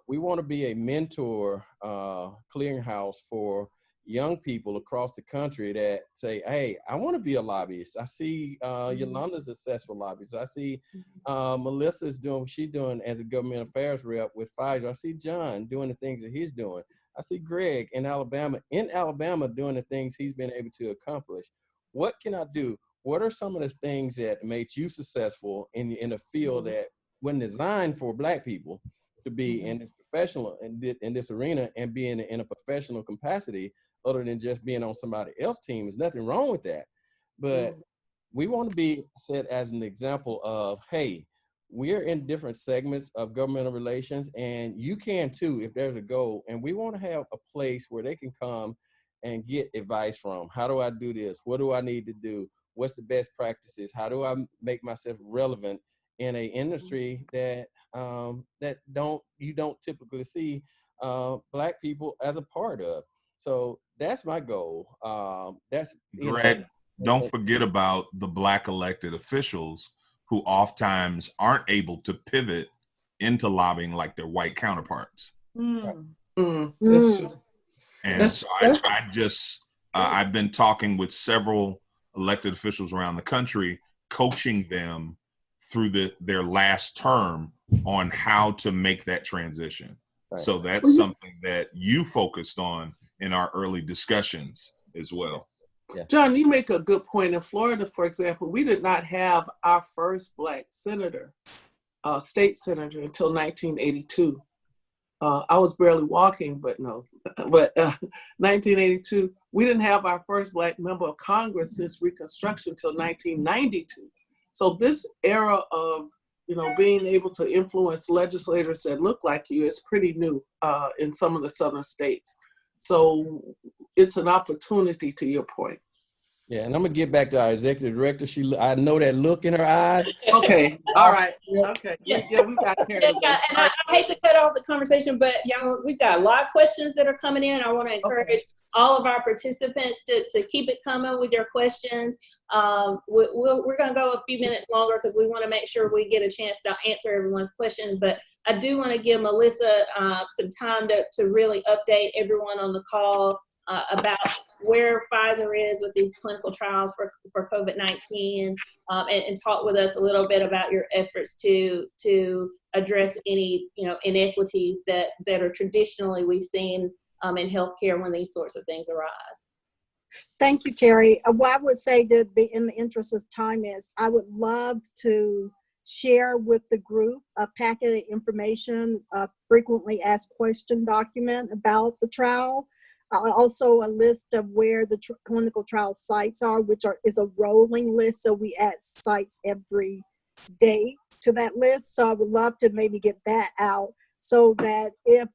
We want to be a mentor clearinghouse for young people across the country that say, hey, I want to be a lobbyist. I see Yolanda's a successful lobbyist. I see Melissa's doing what she's doing as a government affairs rep with Pfizer. I see John doing the things that he's doing. I see Greg in Alabama doing the things he's been able to accomplish. What can I do? What are some of the things that made you successful in a field that wasn't designed for Black people to be in this professional in this arena and being in a professional capacity other than just being on somebody else's team? There's nothing wrong with that. But we want to be set as an example of, hey, we're in different segments of governmental relations, and you can too if there's a goal. And we want to have a place where they can come and get advice from. How do I do this? What do I need to do? What's the best practices? How do I make myself relevant in a industry that you don't typically see Black people as a part of? So that's my goal. That's Greg, don't forget about the Black elected officials who oftentimes aren't able to pivot into lobbying like their white counterparts. That's true. And so I've been talking with several elected officials around the country, coaching them through their last term on how to make that transition. Right. So that's something that you focused on in our early discussions as well. Yeah. John, you make a good point. In Florida, for example, we did not have our first Black senator, state senator, until 1982. I was barely walking, but 1982, we didn't have our first Black member of Congress since Reconstruction till 1992. So this era of, being able to influence legislators that look like you is pretty new in some of the southern states. So it's an opportunity, to your point. Yeah, and I'm gonna get back to our executive director. I know that look in her eyes. Okay, all right. Okay, yeah, we got carried away. And I hate to cut off the conversation, but y'all, we've got a lot of questions that are coming in. I want to encourage all of our participants to keep it coming with your questions. We're going to go a few minutes longer because we want to make sure we get a chance to answer everyone's questions. But I do want to give Melissa some time to really update everyone on the call about where Pfizer is with these clinical trials for COVID-19, and talk with us a little bit about your efforts to address any inequities that are traditionally we've seen in healthcare when these sorts of things arise. Thank you, Terry. What I would say in the interest of time is I would love to share with the group a packet of information, a frequently asked question document about the trial. Also a list of where the clinical trial sites are, which is a rolling list. So we add sites every day to that list. So I would love to maybe get that out so that if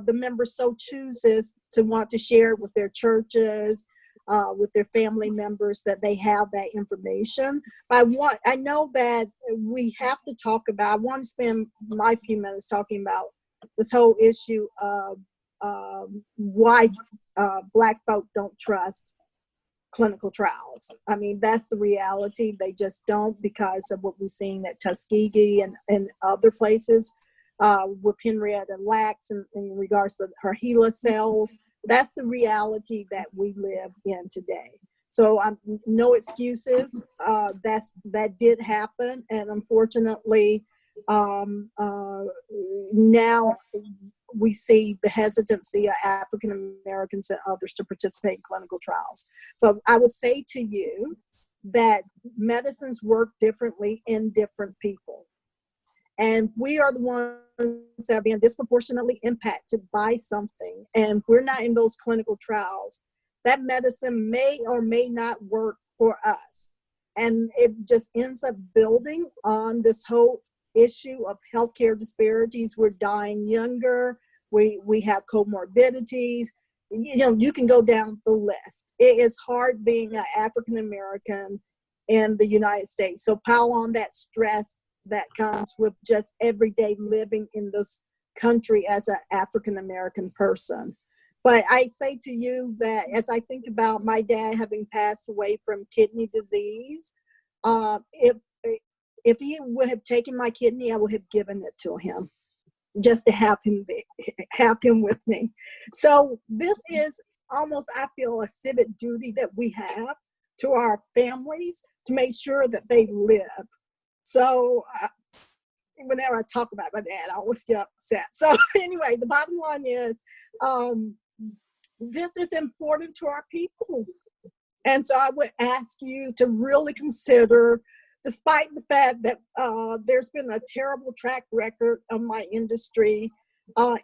the member so chooses to want to share with their churches, with their family members, that they have that information. I know that we have to talk about, I want to spend my few minutes talking about this whole issue of why Black folk don't trust clinical trials. I mean, that's the reality. They just don't, because of what we've seen at Tuskegee and other places with Henrietta Lacks in regards to her HeLa cells. That's the reality that we live in today. So no excuses. That did happen, and unfortunately, Now we see the hesitancy of African Americans and others to participate in clinical trials. But I would say to you that medicines work differently in different people. And we are the ones that are being disproportionately impacted by something. And we're not in those clinical trials. That medicine may or may not work for us. And it just ends up building on this whole issue of healthcare disparities. We're dying younger. We have comorbidities. You know, you can go down the list. It is hard being an African American in the United States. So pile on that stress that comes with just everyday living in this country as an African American person. But I say to you that as I think about my dad having passed away from kidney disease, if he would have taken my kidney, I would have given it to him just to have him with me. So this is almost, I feel, a civic duty that we have to our families to make sure that they live. So whenever I talk about my dad, I always get upset. So anyway, the bottom line is this is important to our people. And so I would ask you to really consider, despite the fact that there's been a terrible track record of my industry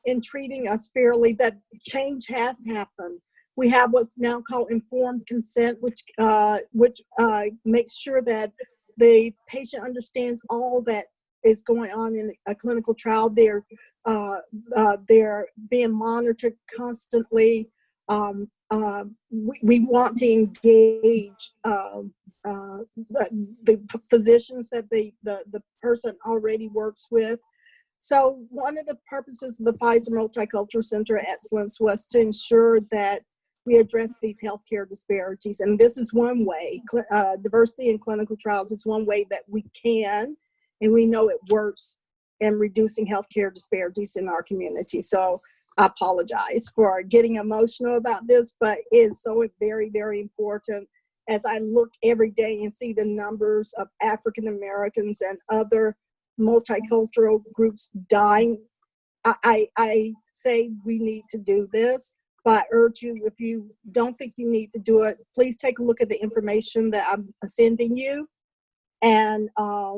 in treating us fairly, that change has happened. We have what's now called informed consent, which makes sure that the patient understands all that is going on in a clinical trial. They're being monitored constantly. We want to engage the physicians that the person already works with. So one of the purposes of the Pfizer Multicultural Center of Excellence was to ensure that we address these healthcare disparities. And this is one way, diversity in clinical trials is one way that we can, and we know it works in reducing healthcare disparities in our community. So I apologize for getting emotional about this, but it's so very, very important. As I look every day and see the numbers of African Americans and other multicultural groups dying, I say we need to do this. But I urge you, if you don't think you need to do it, please take a look at the information that I'm sending you. And I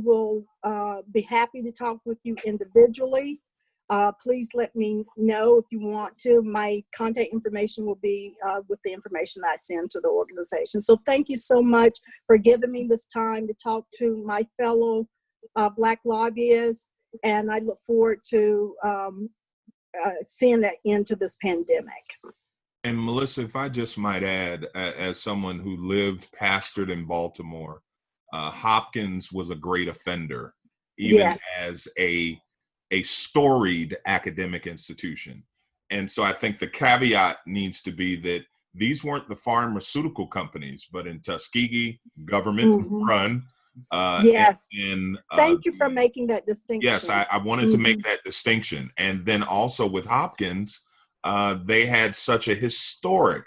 will be happy to talk with you individually. Please let me know if you want to. My contact information will be with the information that I send to the organization. So thank you so much for giving me this time to talk to my fellow Black lobbyists. And I look forward to seeing that end to this pandemic. And Melissa, if I just might add, as someone who lived, pastored in Baltimore, Hopkins was a great offender, even Yes. as a storied academic institution. And so I think the caveat needs to be that these weren't the pharmaceutical companies, but in Tuskegee, government run. Yes. And thank you for making that distinction. Yes, I wanted to make that distinction. And then also with Hopkins, they had such a historic,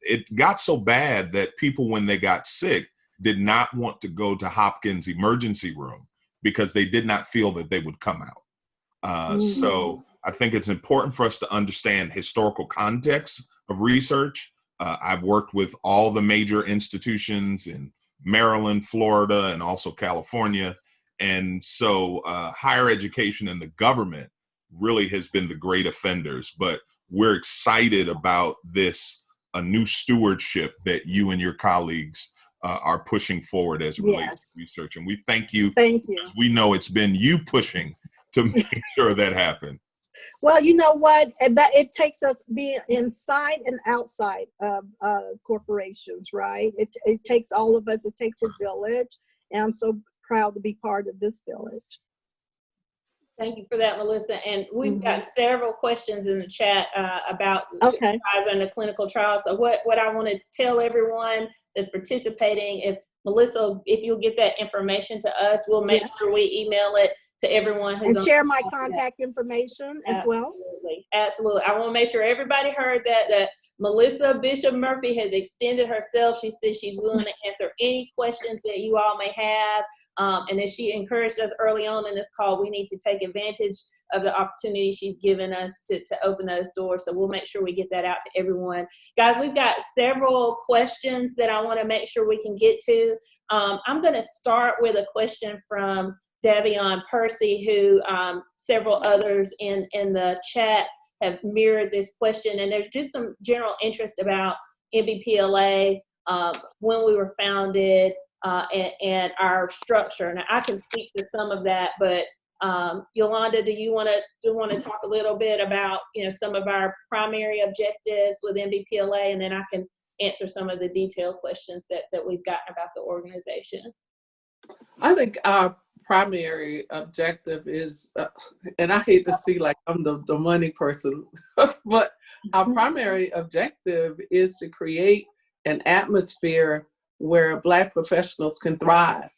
it got so bad that people, when they got sick, did not want to go to Hopkins emergency room because they did not feel that they would come out. So I think it's important for us to understand historical context of research. I've worked with all the major institutions in Maryland, Florida, and also California. And so higher education and the government really has been the great offenders. But we're excited about this new stewardship that you and your colleagues are pushing forward as it relates to research. And we thank you. Thank you. Because we know it's been you pushing to make sure that happened. Well, you know what? That it takes us being inside and outside of corporations, right? It takes all of us. It takes a village, and I'm so proud to be part of this village. Thank you for that, Melissa. And we've got several questions in the chat about Pfizer and the clinical trial. So what I want to tell everyone that's participating, if Melissa, if you'll get that information to us, we'll make sure we email it to everyone who's And on share my the call. contact information as well. Absolutely, absolutely. I want to make sure everybody heard that Melissa Bishop Murphy has extended herself. She says she's willing to answer any questions that you all may have. And as she encouraged us early on in this call, we need to take advantage of the opportunity she's given us to open those doors. So we'll make sure we get that out to everyone. Guys, we've got several questions that I want to make sure we can get to. I'm going to start with a question from Davion Percy, who several others in the chat have mirrored this question. And there's just some general interest about NBPLA, when we were founded, and our structure. Now, I can speak to some of that, but Yolanda, do you want to talk a little bit about some of our primary objectives with NBPLA, and then I can answer some of the detailed questions that we've gotten about the organization. I think our primary objective is, and I hate to see like I'm the money person, but our primary objective is to create an atmosphere where Black professionals can thrive,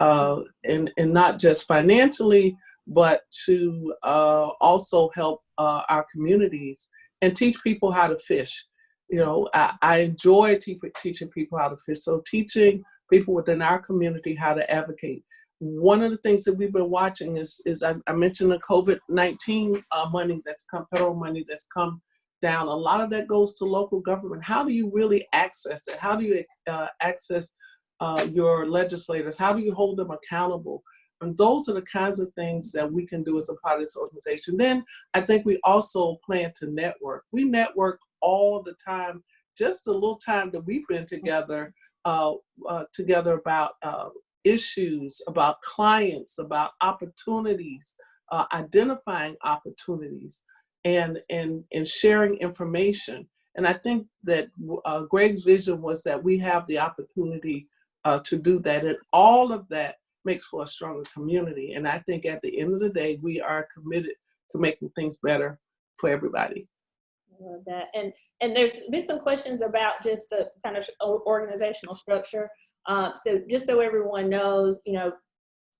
and not just financially, but to also help our communities and teach people how to fish. I enjoy teaching people how to fish. So teaching people within our community how to advocate. One of the things that we've been watching is I mentioned the COVID-19 money that's come, federal money that's come down. A lot of that goes to local government. How do you really access it? How do you access your legislators? How do you hold them accountable? And those are the kinds of things that we can do as a part of this organization. Then I think we also plan to network. We network all the time. Just a little time that we've been together about issues, about clients, about opportunities, identifying opportunities, and sharing information. And I think that Greg's vision was that we have the opportunity to do that, and all of that makes for a stronger community. And I think at the end of the day, we are committed to making things better for everybody. I love that. And there's been some questions about just the kind of organizational structure. So just so everyone knows,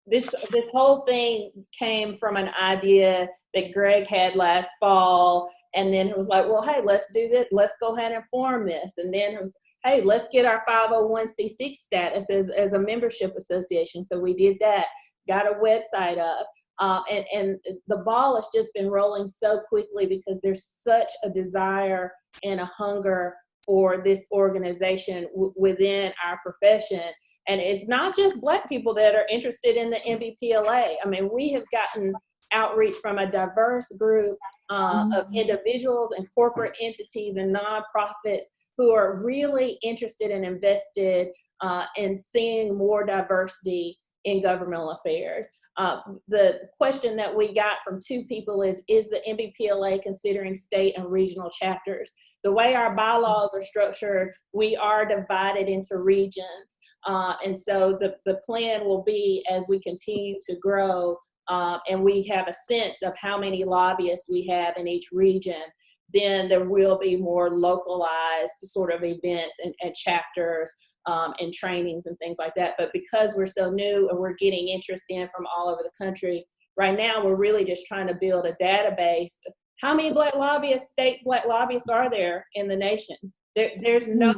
this whole thing came from an idea that Greg had last fall, and then it was like, well, hey, let's do this. Let's go ahead and form this. And then it was, hey, let's get our 501c6 status as a membership association. So we did that, got a website up. And the ball has just been rolling so quickly because there's such a desire and a hunger for this organization within our profession. And it's not just Black people that are interested in the NBPLA. I mean, we have gotten outreach from a diverse group of individuals and corporate entities and nonprofits who are really interested and invested in seeing more diversity in governmental affairs. The question that we got from two people is the NBPLA considering state and regional chapters? The way our bylaws are structured, we are divided into regions. And so the plan will be, as we continue to grow, and we have a sense of how many lobbyists we have in each region, then there will be more localized sort of events and chapters and trainings and things like that. But because we're so new and we're getting interest in from all over the country, right now we're really just trying to build a database. How many Black lobbyists, state Black lobbyists are there in the nation? There's no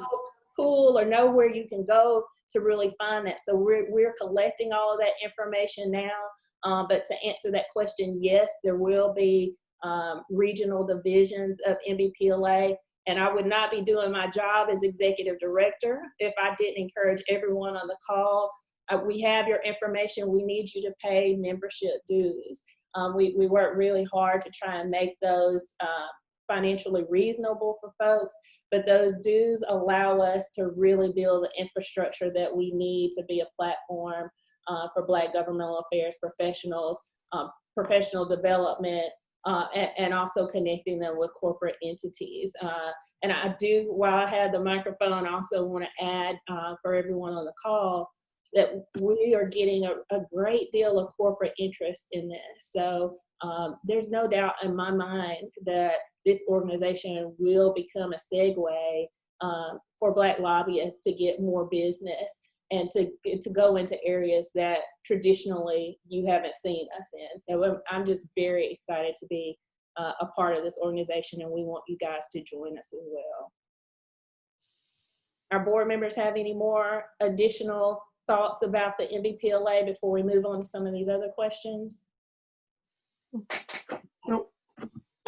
pool or nowhere you can go to really find that. So we're collecting all of that information now. But to answer that question, yes, there will be regional divisions of NBPLA, and I would not be doing my job as executive director if I didn't encourage everyone on the call. We have your information. We need you to pay membership dues. We work really hard to try and make those financially reasonable for folks, but those dues allow us to really build the infrastructure that we need to be a platform for Black governmental affairs professionals, professional development, and also connecting them with corporate entities. And I do, while I have the microphone, I also want to add for everyone on the call that we are getting a great deal of corporate interest in this. So there's no doubt in my mind that this organization will become a segue for Black lobbyists to get more business. and to go into areas that traditionally you haven't seen us in. So I'm just very excited to be a part of this organization, and we want you guys to join us as well. Our board members have any more additional thoughts about the NBPLA before we move on to some of these other questions? Nope.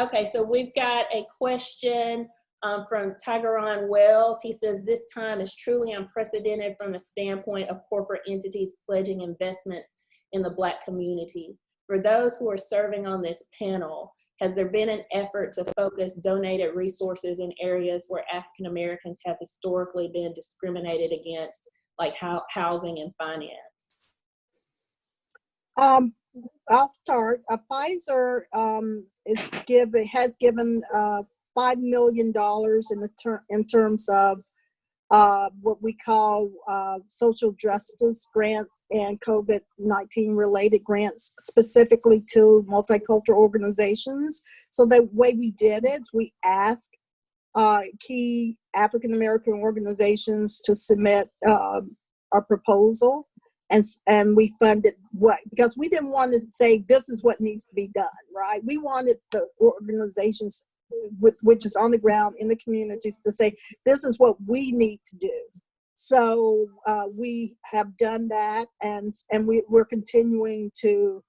Okay, so we've got a question from Tigeron Wells. He says, this time is truly unprecedented from the standpoint of corporate entities pledging investments in the Black community. For those who are serving on this panel, has there been an effort to focus donated resources in areas where African Americans have historically been discriminated against, like housing and finance? I'll start. Pfizer has given $5 million in terms of what we call social justice grants and COVID-19 related grants, specifically to multicultural organizations. So the way we did it is we asked key African American organizations to submit a proposal, and we funded because we didn't want to say this is what needs to be done, right? We wanted the organizations which is on the ground in the communities to say this is what we need to do. So we have done that, and we're continuing to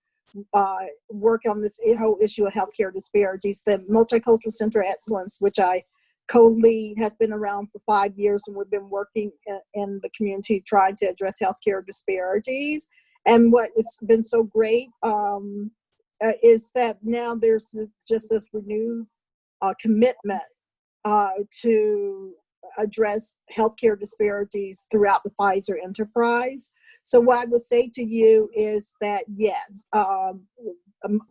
work on this whole issue of healthcare disparities. The Multicultural Center of Excellence, which I co-lead, has been around for 5 years, and we've been working in the community trying to address healthcare disparities. And what has been so great is that now there's just this renewed commitment to address healthcare disparities throughout the Pfizer enterprise. So what I would say to you is that yes,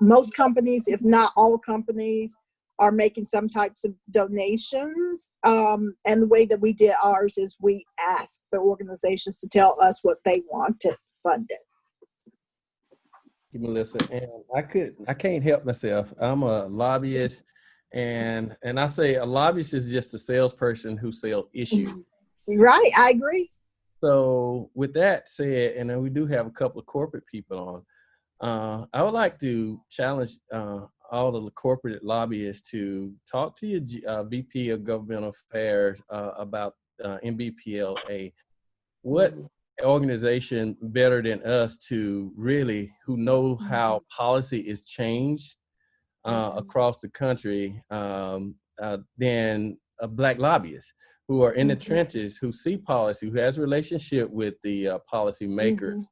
most companies, if not all companies, are making some types of donations. And the way that we did ours is we asked the organizations to tell us what they want to fund it. Melissa, and I can't help myself. I'm a lobbyist, and I say a lobbyist is just a salesperson who sells issues. Right, I agree. So with that said, and then we do have a couple of corporate people on, I would like to challenge all the corporate lobbyists to talk to your VP of Governmental Affairs about NBPLA. What organization better than us to really, who know how policy is changed across the country than Black lobbyists who are in the trenches, who see policy, who has a relationship with the policy makers.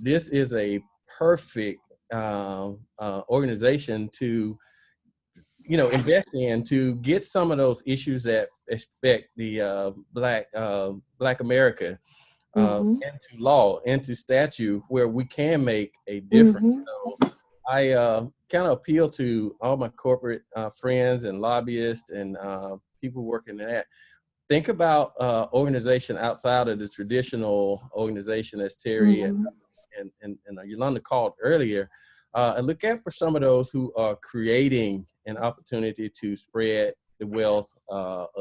This is a perfect organization to, invest in, to get some of those issues that affect the Black America into law, into statute, where we can make a difference. So I kind of appeal to all my corporate friends and lobbyists and people working in that. Think about organization outside of the traditional organization, as Terry and Yolanda called earlier, and look at for some of those who are creating an opportunity to spread the wealth,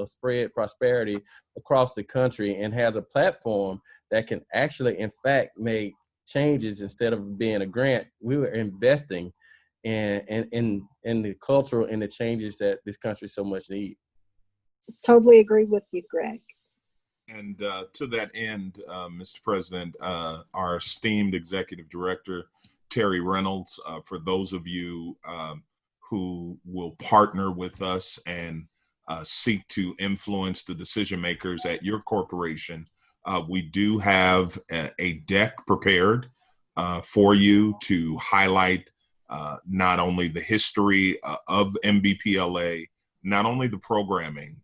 spread prosperity across the country, and has a platform that can actually, in fact, make changes instead of being a grant. We were investing in the cultural and the changes that this country so much needs. Totally agree with you, Greg. And to that end, Mr. President, our esteemed Executive Director, Terry Reynolds, for those of you who will partner with us and seek to influence the decision makers at your corporation, we do have a deck prepared for you to highlight not only the history of NBPLA, not only the programming,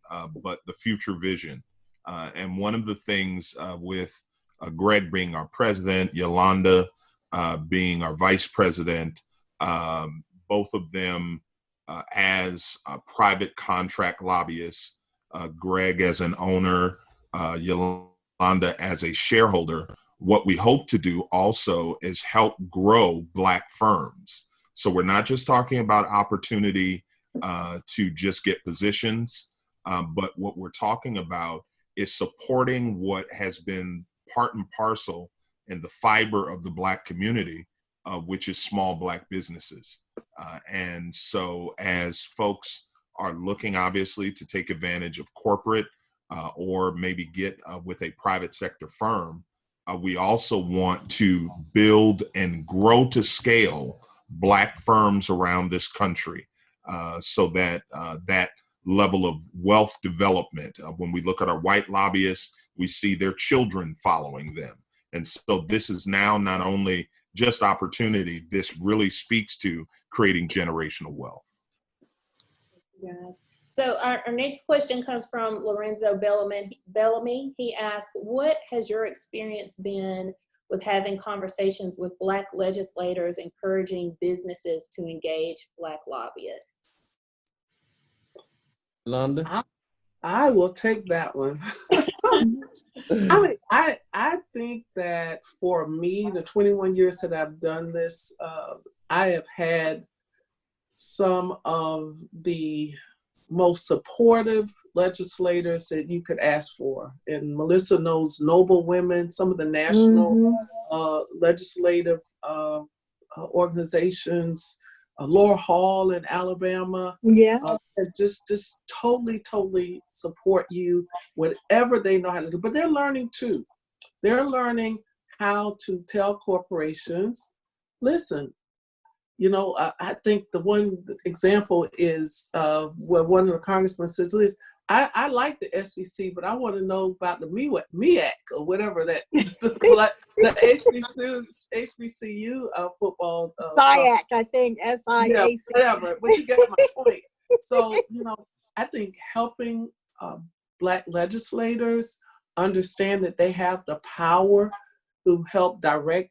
but the future vision. And one of the things with Greg being our president, Yolanda being our vice president, both of them as private contract lobbyists, Greg as an owner, Yolanda as a shareholder, what we hope to do also is help grow Black firms. So we're not just talking about opportunity to just get positions, but what we're talking about is supporting what has been part and parcel in the fiber of the Black community, which is small Black businesses. And so as folks are looking, obviously, to take advantage of corporate or maybe get with a private sector firm, we also want to build and grow to scale Black firms around this country, so that that level of wealth development, when we look at our white lobbyists, we see their children following them. And so this is now not only just opportunity, this really speaks to creating generational wealth. Yeah. So our next question comes from Lorenzo Bellamy. He asked, what has your experience been with having conversations with Black legislators encouraging businesses to engage Black lobbyists? Londa? I will take that one. I mean, I think that for me, the 21 years that I've done this, I have had some of the most supportive legislators that you could ask for. And Melissa knows Noble Women, some of the national legislative organizations, Laura Hall in Alabama. Yeah. Just totally support you, whatever they know how to do. But they're learning too. They're learning how to tell corporations, listen, you know, I think the one example is where one of the congressmen says, listen, I like the SEC, but I want to know about the MEAC or whatever that, the HBCU football. SIAC, I think, SIAC. Yeah, whatever, but you get my point. So, you know, I think helping Black legislators understand that they have the power to help direct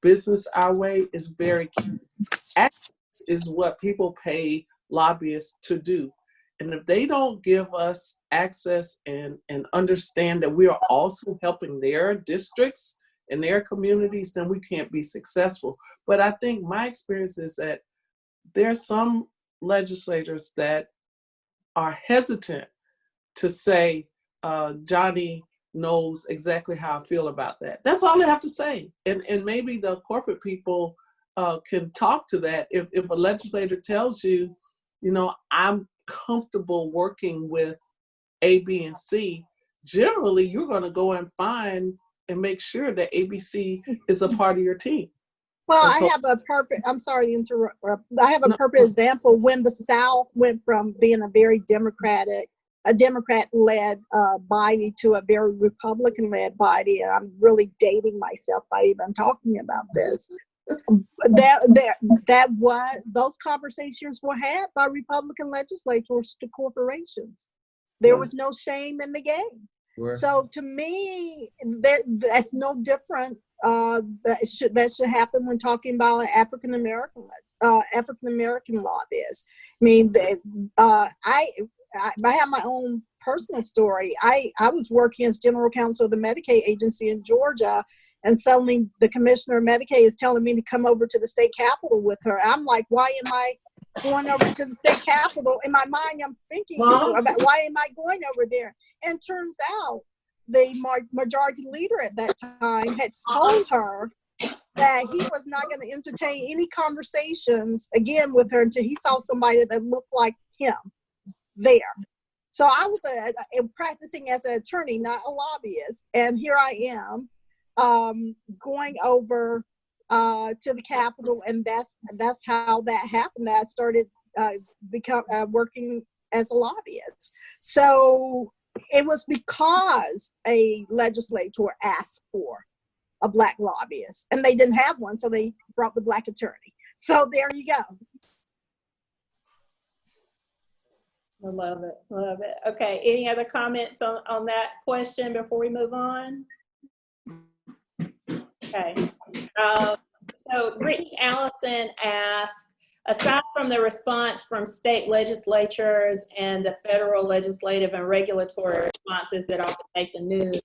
business our way is very key. Access is what people pay lobbyists to do. And if they don't give us access and understand that we are also helping their districts and their communities, then we can't be successful. But I think my experience is that there are some legislators that are hesitant to say, Johnny knows exactly how I feel about that. That's all they have to say. And maybe the corporate people can talk to that. If a legislator tells you, you know, I'm comfortable working with A, B, and C, generally you're going to go and find and make sure that ABC is a part of your team. Well, I have a perfect, I'm sorry to interrupt. I have a perfect example when the South went from being a very Democrat-led body to a very Republican-led body. And I'm really dating myself by even talking about this. Those conversations were had by Republican legislators to corporations. There was no shame in the game. Sure. So to me, that's no different. That should happen when talking about African American lobbyists. I mean, I have my own personal story. I was working as general counsel of the Medicaid agency in Georgia, and suddenly the commissioner of Medicaid is telling me to come over to the state capitol with her. I'm like, why am I going over to the state capitol? In my mind, I'm thinking about why am I going over there? And turns out the majority leader at that time had told her that he was not going to entertain any conversations again with her until he saw somebody that looked like him there. So I was practicing as an attorney, not a lobbyist, and here I am going over to the Capitol, and that's how that happened. That I started working as a lobbyist. So it was because a legislator asked for a Black lobbyist, and they didn't have one, so they brought the Black attorney. So there you go. I love it. Love it. Okay. Any other comments on that question before we move on? Okay. So Brittany Allison asked, aside from the response from state legislatures and the federal legislative and regulatory responses that often make the news,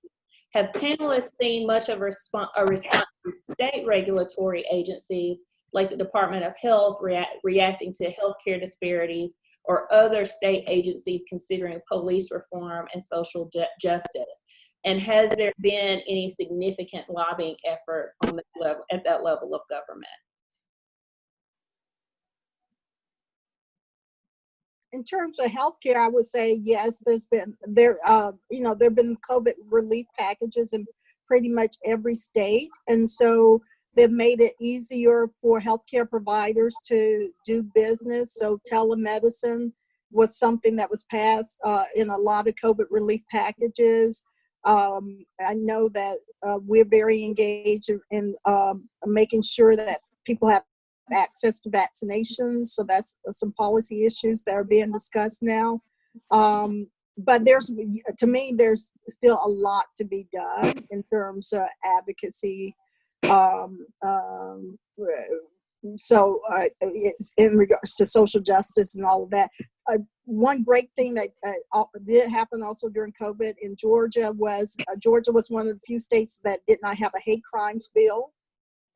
have panelists seen much of a response from state regulatory agencies like the Department of Health reacting to healthcare disparities, or other state agencies considering police reform and social justice? And has there been any significant lobbying effort on that level, at that level of government? In terms of healthcare, I would say yes. There've been COVID relief packages in pretty much every state, and so they've made it easier for healthcare providers to do business. So telemedicine was something that was passed in a lot of COVID relief packages. I know that we're very engaged in making sure that people have access to vaccinations. So that's some policy issues that are being discussed now. But to me, there's still a lot to be done in terms of advocacy. So in regards to social justice and all of that. One great thing that did happen also during COVID in Georgia was one of the few states that did not have a hate crimes bill.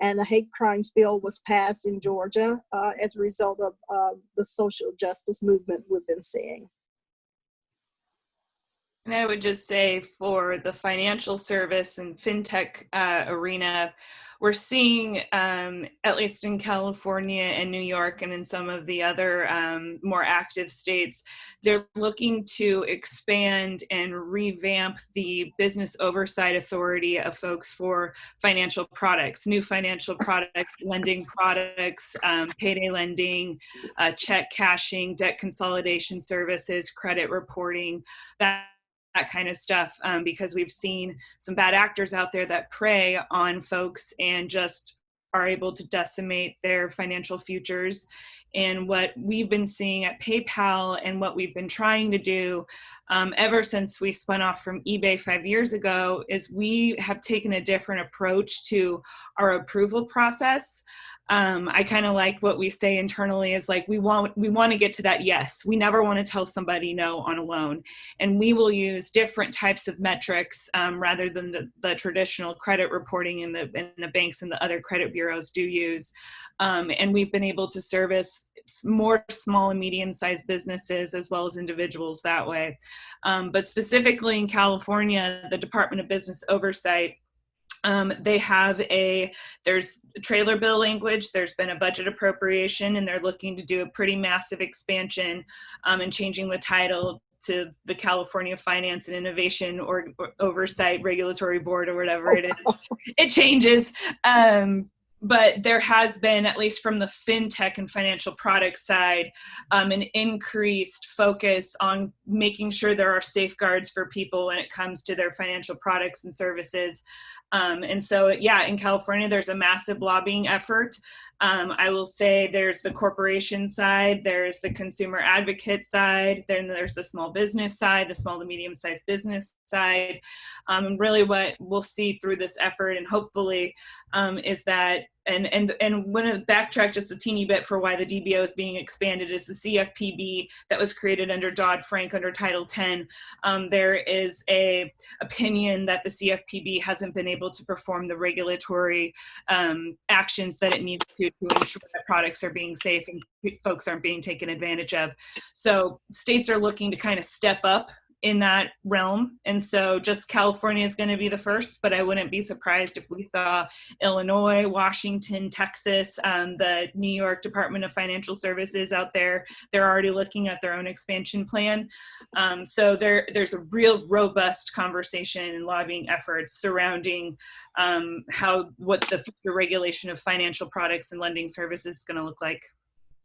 And the hate crimes bill was passed in Georgia as a result of the social justice movement we've been seeing. And I would just say for the financial service and fintech arena, we're seeing, at least in California and New York and in some of the other more active states, they're looking to expand and revamp the business oversight authority of folks for financial products, new financial products, lending products, payday lending, check cashing, debt consolidation services, credit reporting, that kind of stuff, because we've seen some bad actors out there that prey on folks and just are able to decimate their financial futures. And what we've been seeing at PayPal and what we've been trying to do ever since we spun off from eBay 5 years ago is we have taken a different approach to our approval process. I kind of like what we say internally is like, we want to get to that yes. We never want to tell somebody no on a loan. And we will use different types of metrics rather than the traditional credit reporting in the banks and the other credit bureaus do use. And we've been able to service more small and medium-sized businesses as well as individuals that way. But specifically in California, the Department of Business Oversight, there's trailer bill language, there's been a budget appropriation, and they're looking to do a pretty massive expansion and changing the title to the California Finance and Innovation or Oversight Regulatory Board or whatever it is. It changes. But there has been, at least from the fintech and financial product side, an increased focus on making sure there are safeguards for people when it comes to their financial products and services. And so, yeah, in California, there's a massive lobbying effort. I will say there's the corporation side, there's the consumer advocate side, then there's the small business side, the small to medium-sized business side. And really what we'll see through this effort and hopefully is that, and want to backtrack just a teeny bit for why the DBO is being expanded is the CFPB that was created under Dodd-Frank under Title 10. There is a opinion that the CFPB hasn't been able to perform the regulatory actions that it needs to ensure that products are being safe and folks aren't being taken advantage of. So states are looking to kind of step up in that realm. And so just California is going to be the first, but I wouldn't be surprised if we saw Illinois, Washington, Texas, the New York Department of Financial Services out there. They're already looking at their own expansion plan. So there's a real robust conversation and lobbying efforts surrounding what the future regulation of financial products and lending services is going to look like.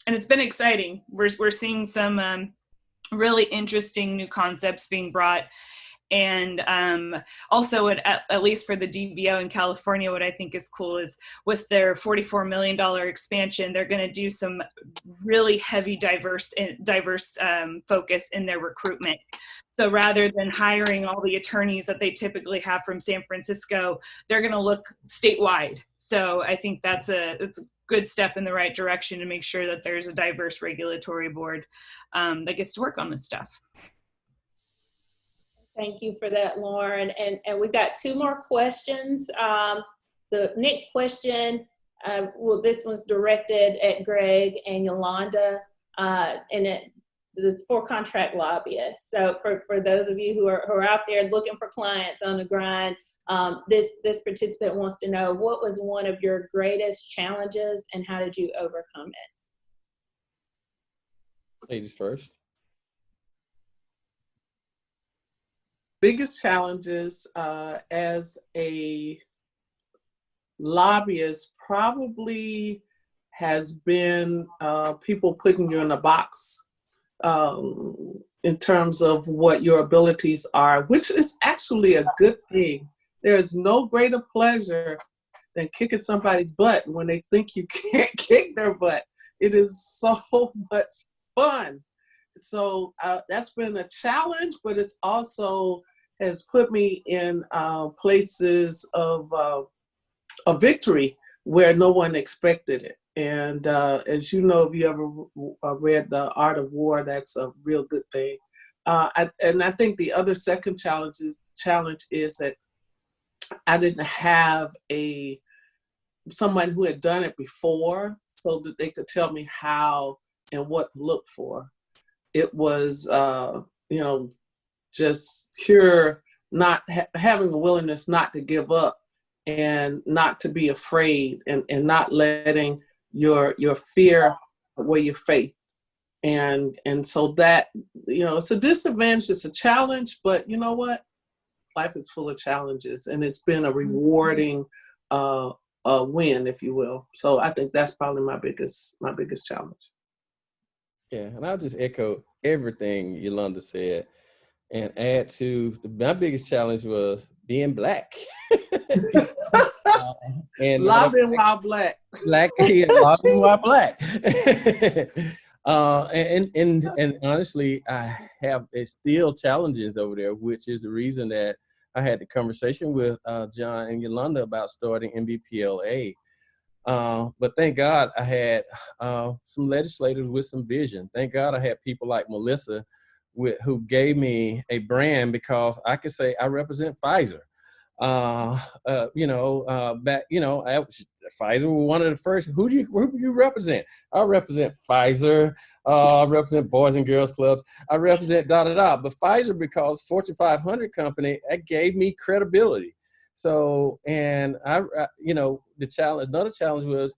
And it's been exciting. We're seeing some really interesting new concepts being brought. And also, at least for the DBO in California, what I think is cool is with their $44 million expansion, they're going to do some really heavy diverse focus in their recruitment. So rather than hiring all the attorneys that they typically have from San Francisco, they're going to look statewide. So I think it's a good step in the right direction to make sure that there's a diverse regulatory board that gets to work on this stuff. Thank you for that, Lauren. And we've got two more questions. The next question, this one's directed at Greg and Yolanda, and it's for contract lobbyists. So for those of you who are out there looking for clients on the grind, this participant wants to know, what was one of your greatest challenges and how did you overcome it? Ladies first. Biggest challenges as a lobbyist probably has been people putting you in a box in terms of what your abilities are, which is actually a good thing. There is no greater pleasure than kicking somebody's butt when they think you can't kick their butt. It is so much fun. So that's been a challenge, but it's also has put me in places of victory where no one expected it. And as you know, if you ever read The Art of War, that's a real good thing. And I think the other second challenge is that I didn't have someone who had done it before so that they could tell me how and what to look for. It was, just pure not having the willingness not to give up and not to be afraid and not letting your fear outweigh your faith. And so that, it's a disadvantage, it's a challenge, but you know what? Life is full of challenges and it's been a rewarding win, if you will. So I think that's probably my biggest challenge. Yeah, and I'll just echo everything Yolanda said and add to my biggest challenge was being Black. And lobbying while Black. Lobbying while Black. And honestly, I have still challenges over there, which is the reason that I had the conversation with John and Yolanda about starting MBPLA. But thank God I had some legislators with some vision. Thank God I had people like Melissa who gave me a brand, because I could say I represent Pfizer. Pfizer were one of the first. Who do you represent? I represent Pfizer. I represent Boys and Girls Clubs. I represent da-da-da. But Pfizer, because Fortune 500 company, that gave me credibility. So, and another challenge was,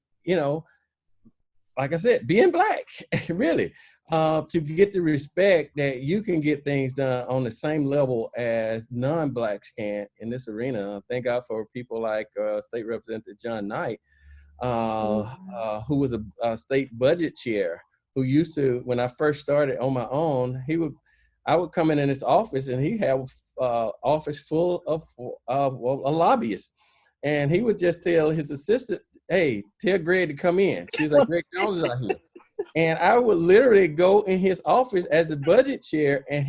like I said, being Black, really, to get the respect that you can get things done on the same level as non-Blacks can in this arena. Thank God for people like State Representative John Knight, who was a state budget chair, who used to, when I first started on my own, I would come in his office and he had an office full of lobbyists. And he would just tell his assistant, hey, tell Greg to come in. She was like, Greg Jones is out here. And I would literally go in his office as the budget chair, and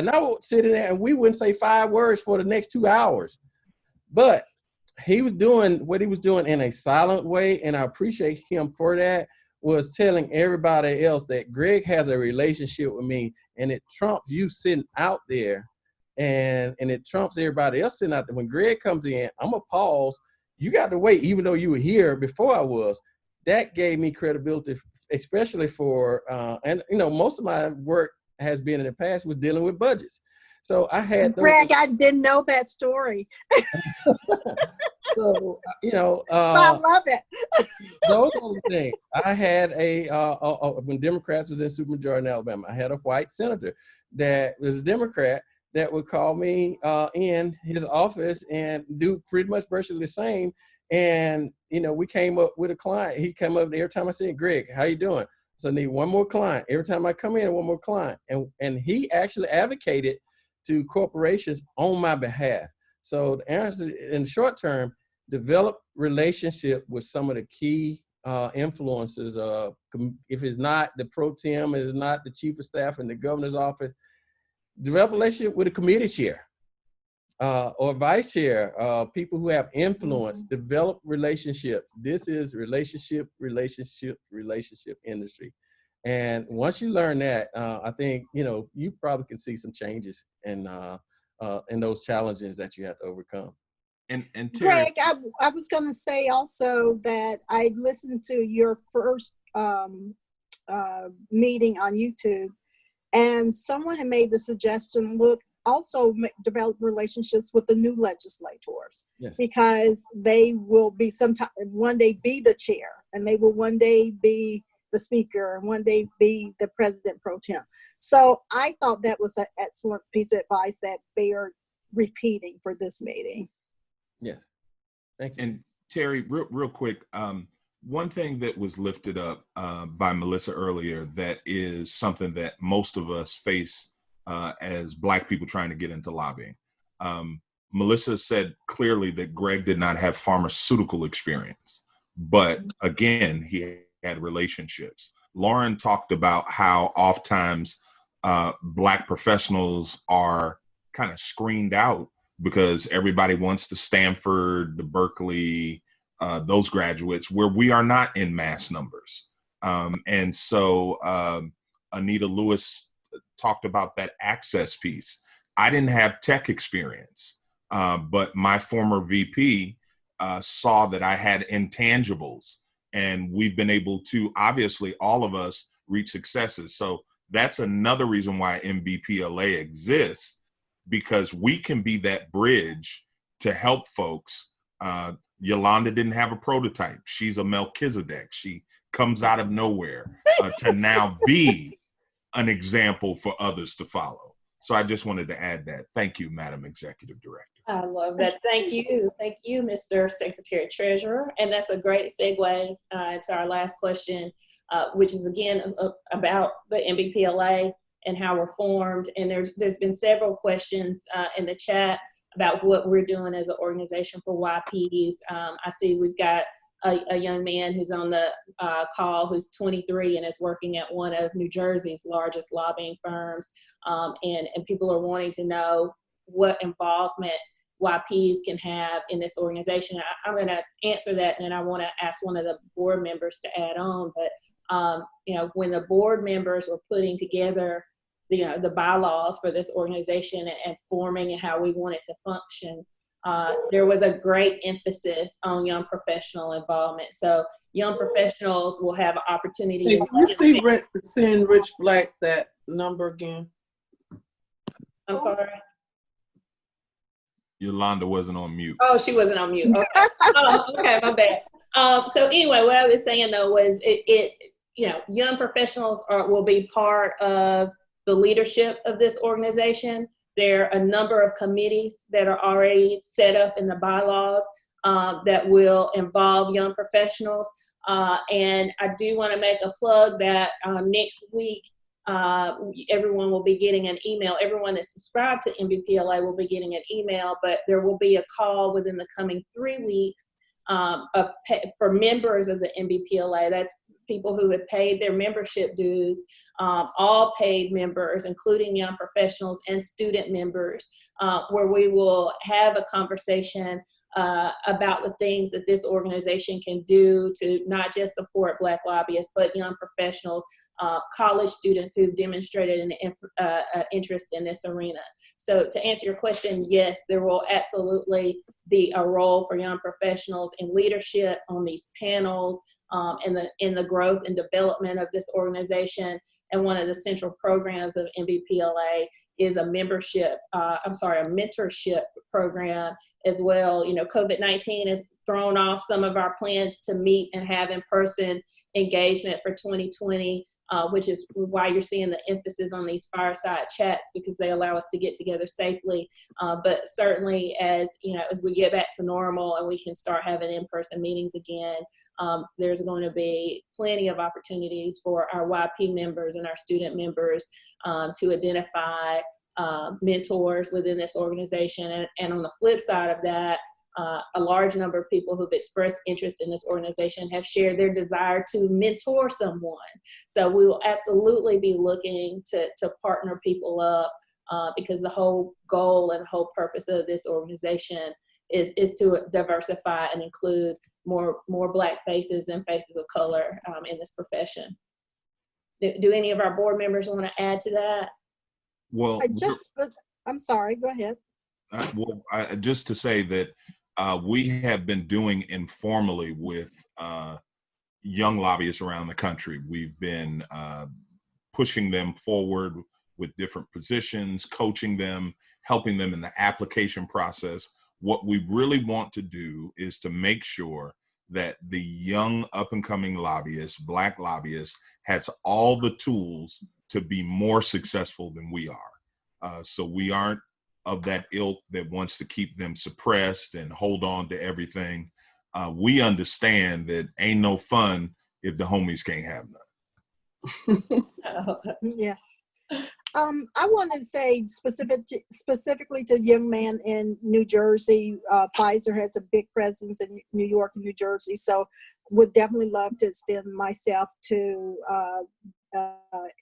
I would sit in there and we wouldn't say 5 words for the next 2 hours. But he was doing what he was doing in a silent way, and I appreciate him for that, was telling everybody else that Greg has a relationship with me, and it trumps you sitting out there, and it trumps everybody else sitting out there. When Greg comes in, I'm going to pause. You got to wait, even though you were here before I was. That gave me credibility, especially for, most of my work has been in the past was dealing with budgets. So I had Greg, I didn't know that story. So, I love it. Those are the things. I had when Democrats was in supermajority in Alabama, I had a white senator that was a Democrat that would call me in his office and do pretty much virtually the same. And, we came up with a client. He came up every time I said, Greg, how you doing? So I need one more client. Every time I come in, one more client. And he actually advocated to corporations on my behalf. So the answer in the short term, develop relationship with some of the key influencers. If it's not the pro tem, it's not the chief of staff in the governor's office, develop a relationship with a committee chair or vice chair, people who have influence, develop relationships. This is relationship industry. And once you learn that, I think, you probably can see some changes in those challenges that you have to overcome. And Terry, Greg, I was going to say also that I listened to your first meeting on YouTube, And someone had made the suggestion, look, also develop relationships with the new legislators, Yes. because they will be sometime one day be the chair, and they will one day be the speaker, and one day be the president pro tem. So I thought that was an excellent piece of advice that they are repeating for this meeting. Yes. Thank you. And Terry, real quick, one thing that was lifted up by Melissa earlier that is something that most of us face as Black people trying to get into lobbying. Melissa said clearly that Greg did not have pharmaceutical experience, but again, he had relationships. Lauren talked about how oftentimes Black professionals are kind of screened out because everybody wants to Stanford, the Berkeley, those graduates, where we are not in mass numbers. And so Anita Lewis talked about that access piece. I didn't have tech experience, but my former VP saw that I had intangibles, and we've been able to, obviously, all of us reach successes. So that's another reason why MBPLA exists, because we can be that bridge to help folks. Yolanda didn't have a prototype. She's a Melchizedek. She comes out of nowhere to now be an example for others to follow. So I just wanted to add that. Thank you, Madam Executive Director. I love that. Thank you. Thank you, Mr. Secretary Treasurer. And that's a great segue to our last question, which is again about the MBPLA and how we're formed. And there's been several questions in the chat about what we're doing as an organization for YPs. I see we've got a young man who's on the call who's 23 and is working at one of New Jersey's largest lobbying firms. And people are wanting to know what involvement YPs can have in this organization. I'm going to answer that, and then I want to ask one of the board members to add on. But when the board members were putting together the bylaws for this organization and forming and how we want it to function, there was a great emphasis on young professional involvement. So young professionals will have an opportunity. Hey, can you send Rich Black that number again? I'm sorry. Yolanda wasn't on mute. Oh, she wasn't on mute. Okay. Okay, my bad. So anyway, what I was saying though was young professionals will be part of the leadership of this organization. There are a number of committees that are already set up in the bylaws that will involve young professionals. And I do want to make a plug that next week, everyone will be getting an email. Everyone that's subscribed to MBPLA will be getting an email, but there will be a call within the coming 3 weeks for members of the MBPLA. That's people who have paid their membership dues, all paid members, including young professionals and student members, where we will have a conversation about the things that this organization can do to not just support Black lobbyists, but young professionals, college students who've demonstrated an interest in this arena. So to answer your question, yes, there will absolutely be a role for young professionals in leadership on these panels, in the growth and development of this organization. And one of the central programs of MBPLA is a mentorship program as well. COVID-19 has thrown off some of our plans to meet and have in-person engagement for 2020, which is why you're seeing the emphasis on these fireside chats, because they allow us to get together safely. But certainly as we get back to normal and we can start having in-person meetings again, there's going to be plenty of opportunities for our YP members and our student members to identify mentors within this organization. And on the flip side of that, a large number of people who've expressed interest in this organization have shared their desire to mentor someone. So we will absolutely be looking to partner people up because the whole goal and whole purpose of this organization is to diversify and include more Black faces and faces of color in this profession. Do any of our board members want to add to that? Well, I'm sorry, go ahead. Just to say that we have been doing informally with young lobbyists around the country. We've been pushing them forward with different positions, coaching them, helping them in the application process. What we really want to do is to make sure that the young up-and-coming lobbyist, Black lobbyist, has all the tools to be more successful than we are. So we aren't of that ilk that wants to keep them suppressed and hold on to everything. We understand that ain't no fun if the homies can't have none. Yes. I want to say specifically to young man in New Jersey. Pfizer has a big presence in New York and New Jersey, so would definitely love to extend myself to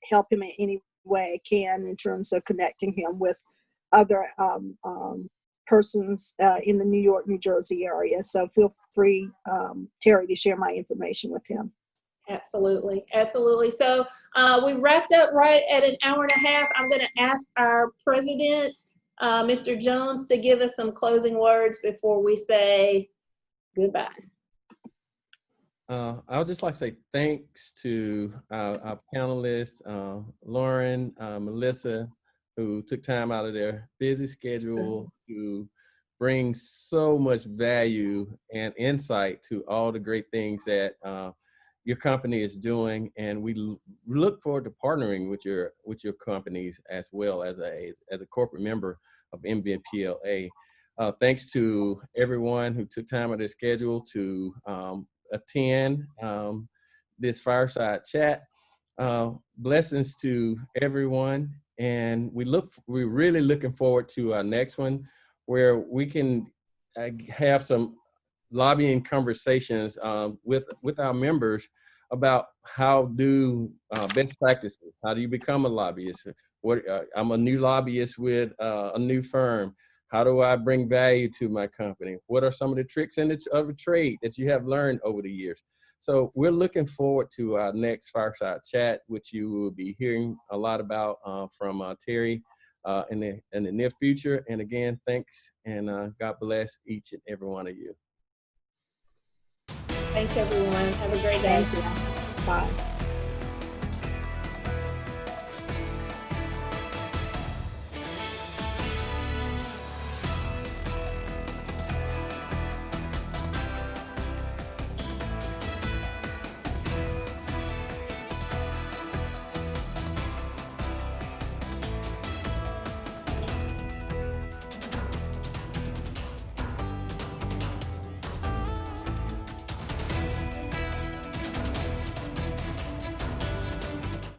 help him in any way I can in terms of connecting him with other persons in the New York, New Jersey area. So feel free, Terry, to share my information with him. Absolutely, absolutely. So we wrapped up right at an hour and a half. I'm going to ask our president, Mr. Jones, to give us some closing words before we say goodbye. I would just like to say thanks to our panelists, Lauren, Melissa, who took time out of their busy schedule to bring so much value and insight to all the great things that your company is doing, and we look forward to partnering with your companies as well as a corporate member of MBPLA. Thanks to everyone who took time out of their schedule to attend this fireside chat. Blessings to everyone, and we're really looking forward to our next one, where we can have some lobbying conversations with our members about how do best practices. How do you become a lobbyist? I'm a new lobbyist with a new firm. How do I bring value to my company? What are some of the tricks of the trade that you have learned over the years? So we're looking forward to our next fireside chat, which you will be hearing a lot about from Terry in the near future. And again, thanks, and God bless each and every one of you. Thanks, everyone. Have a great day. Thank you. Bye.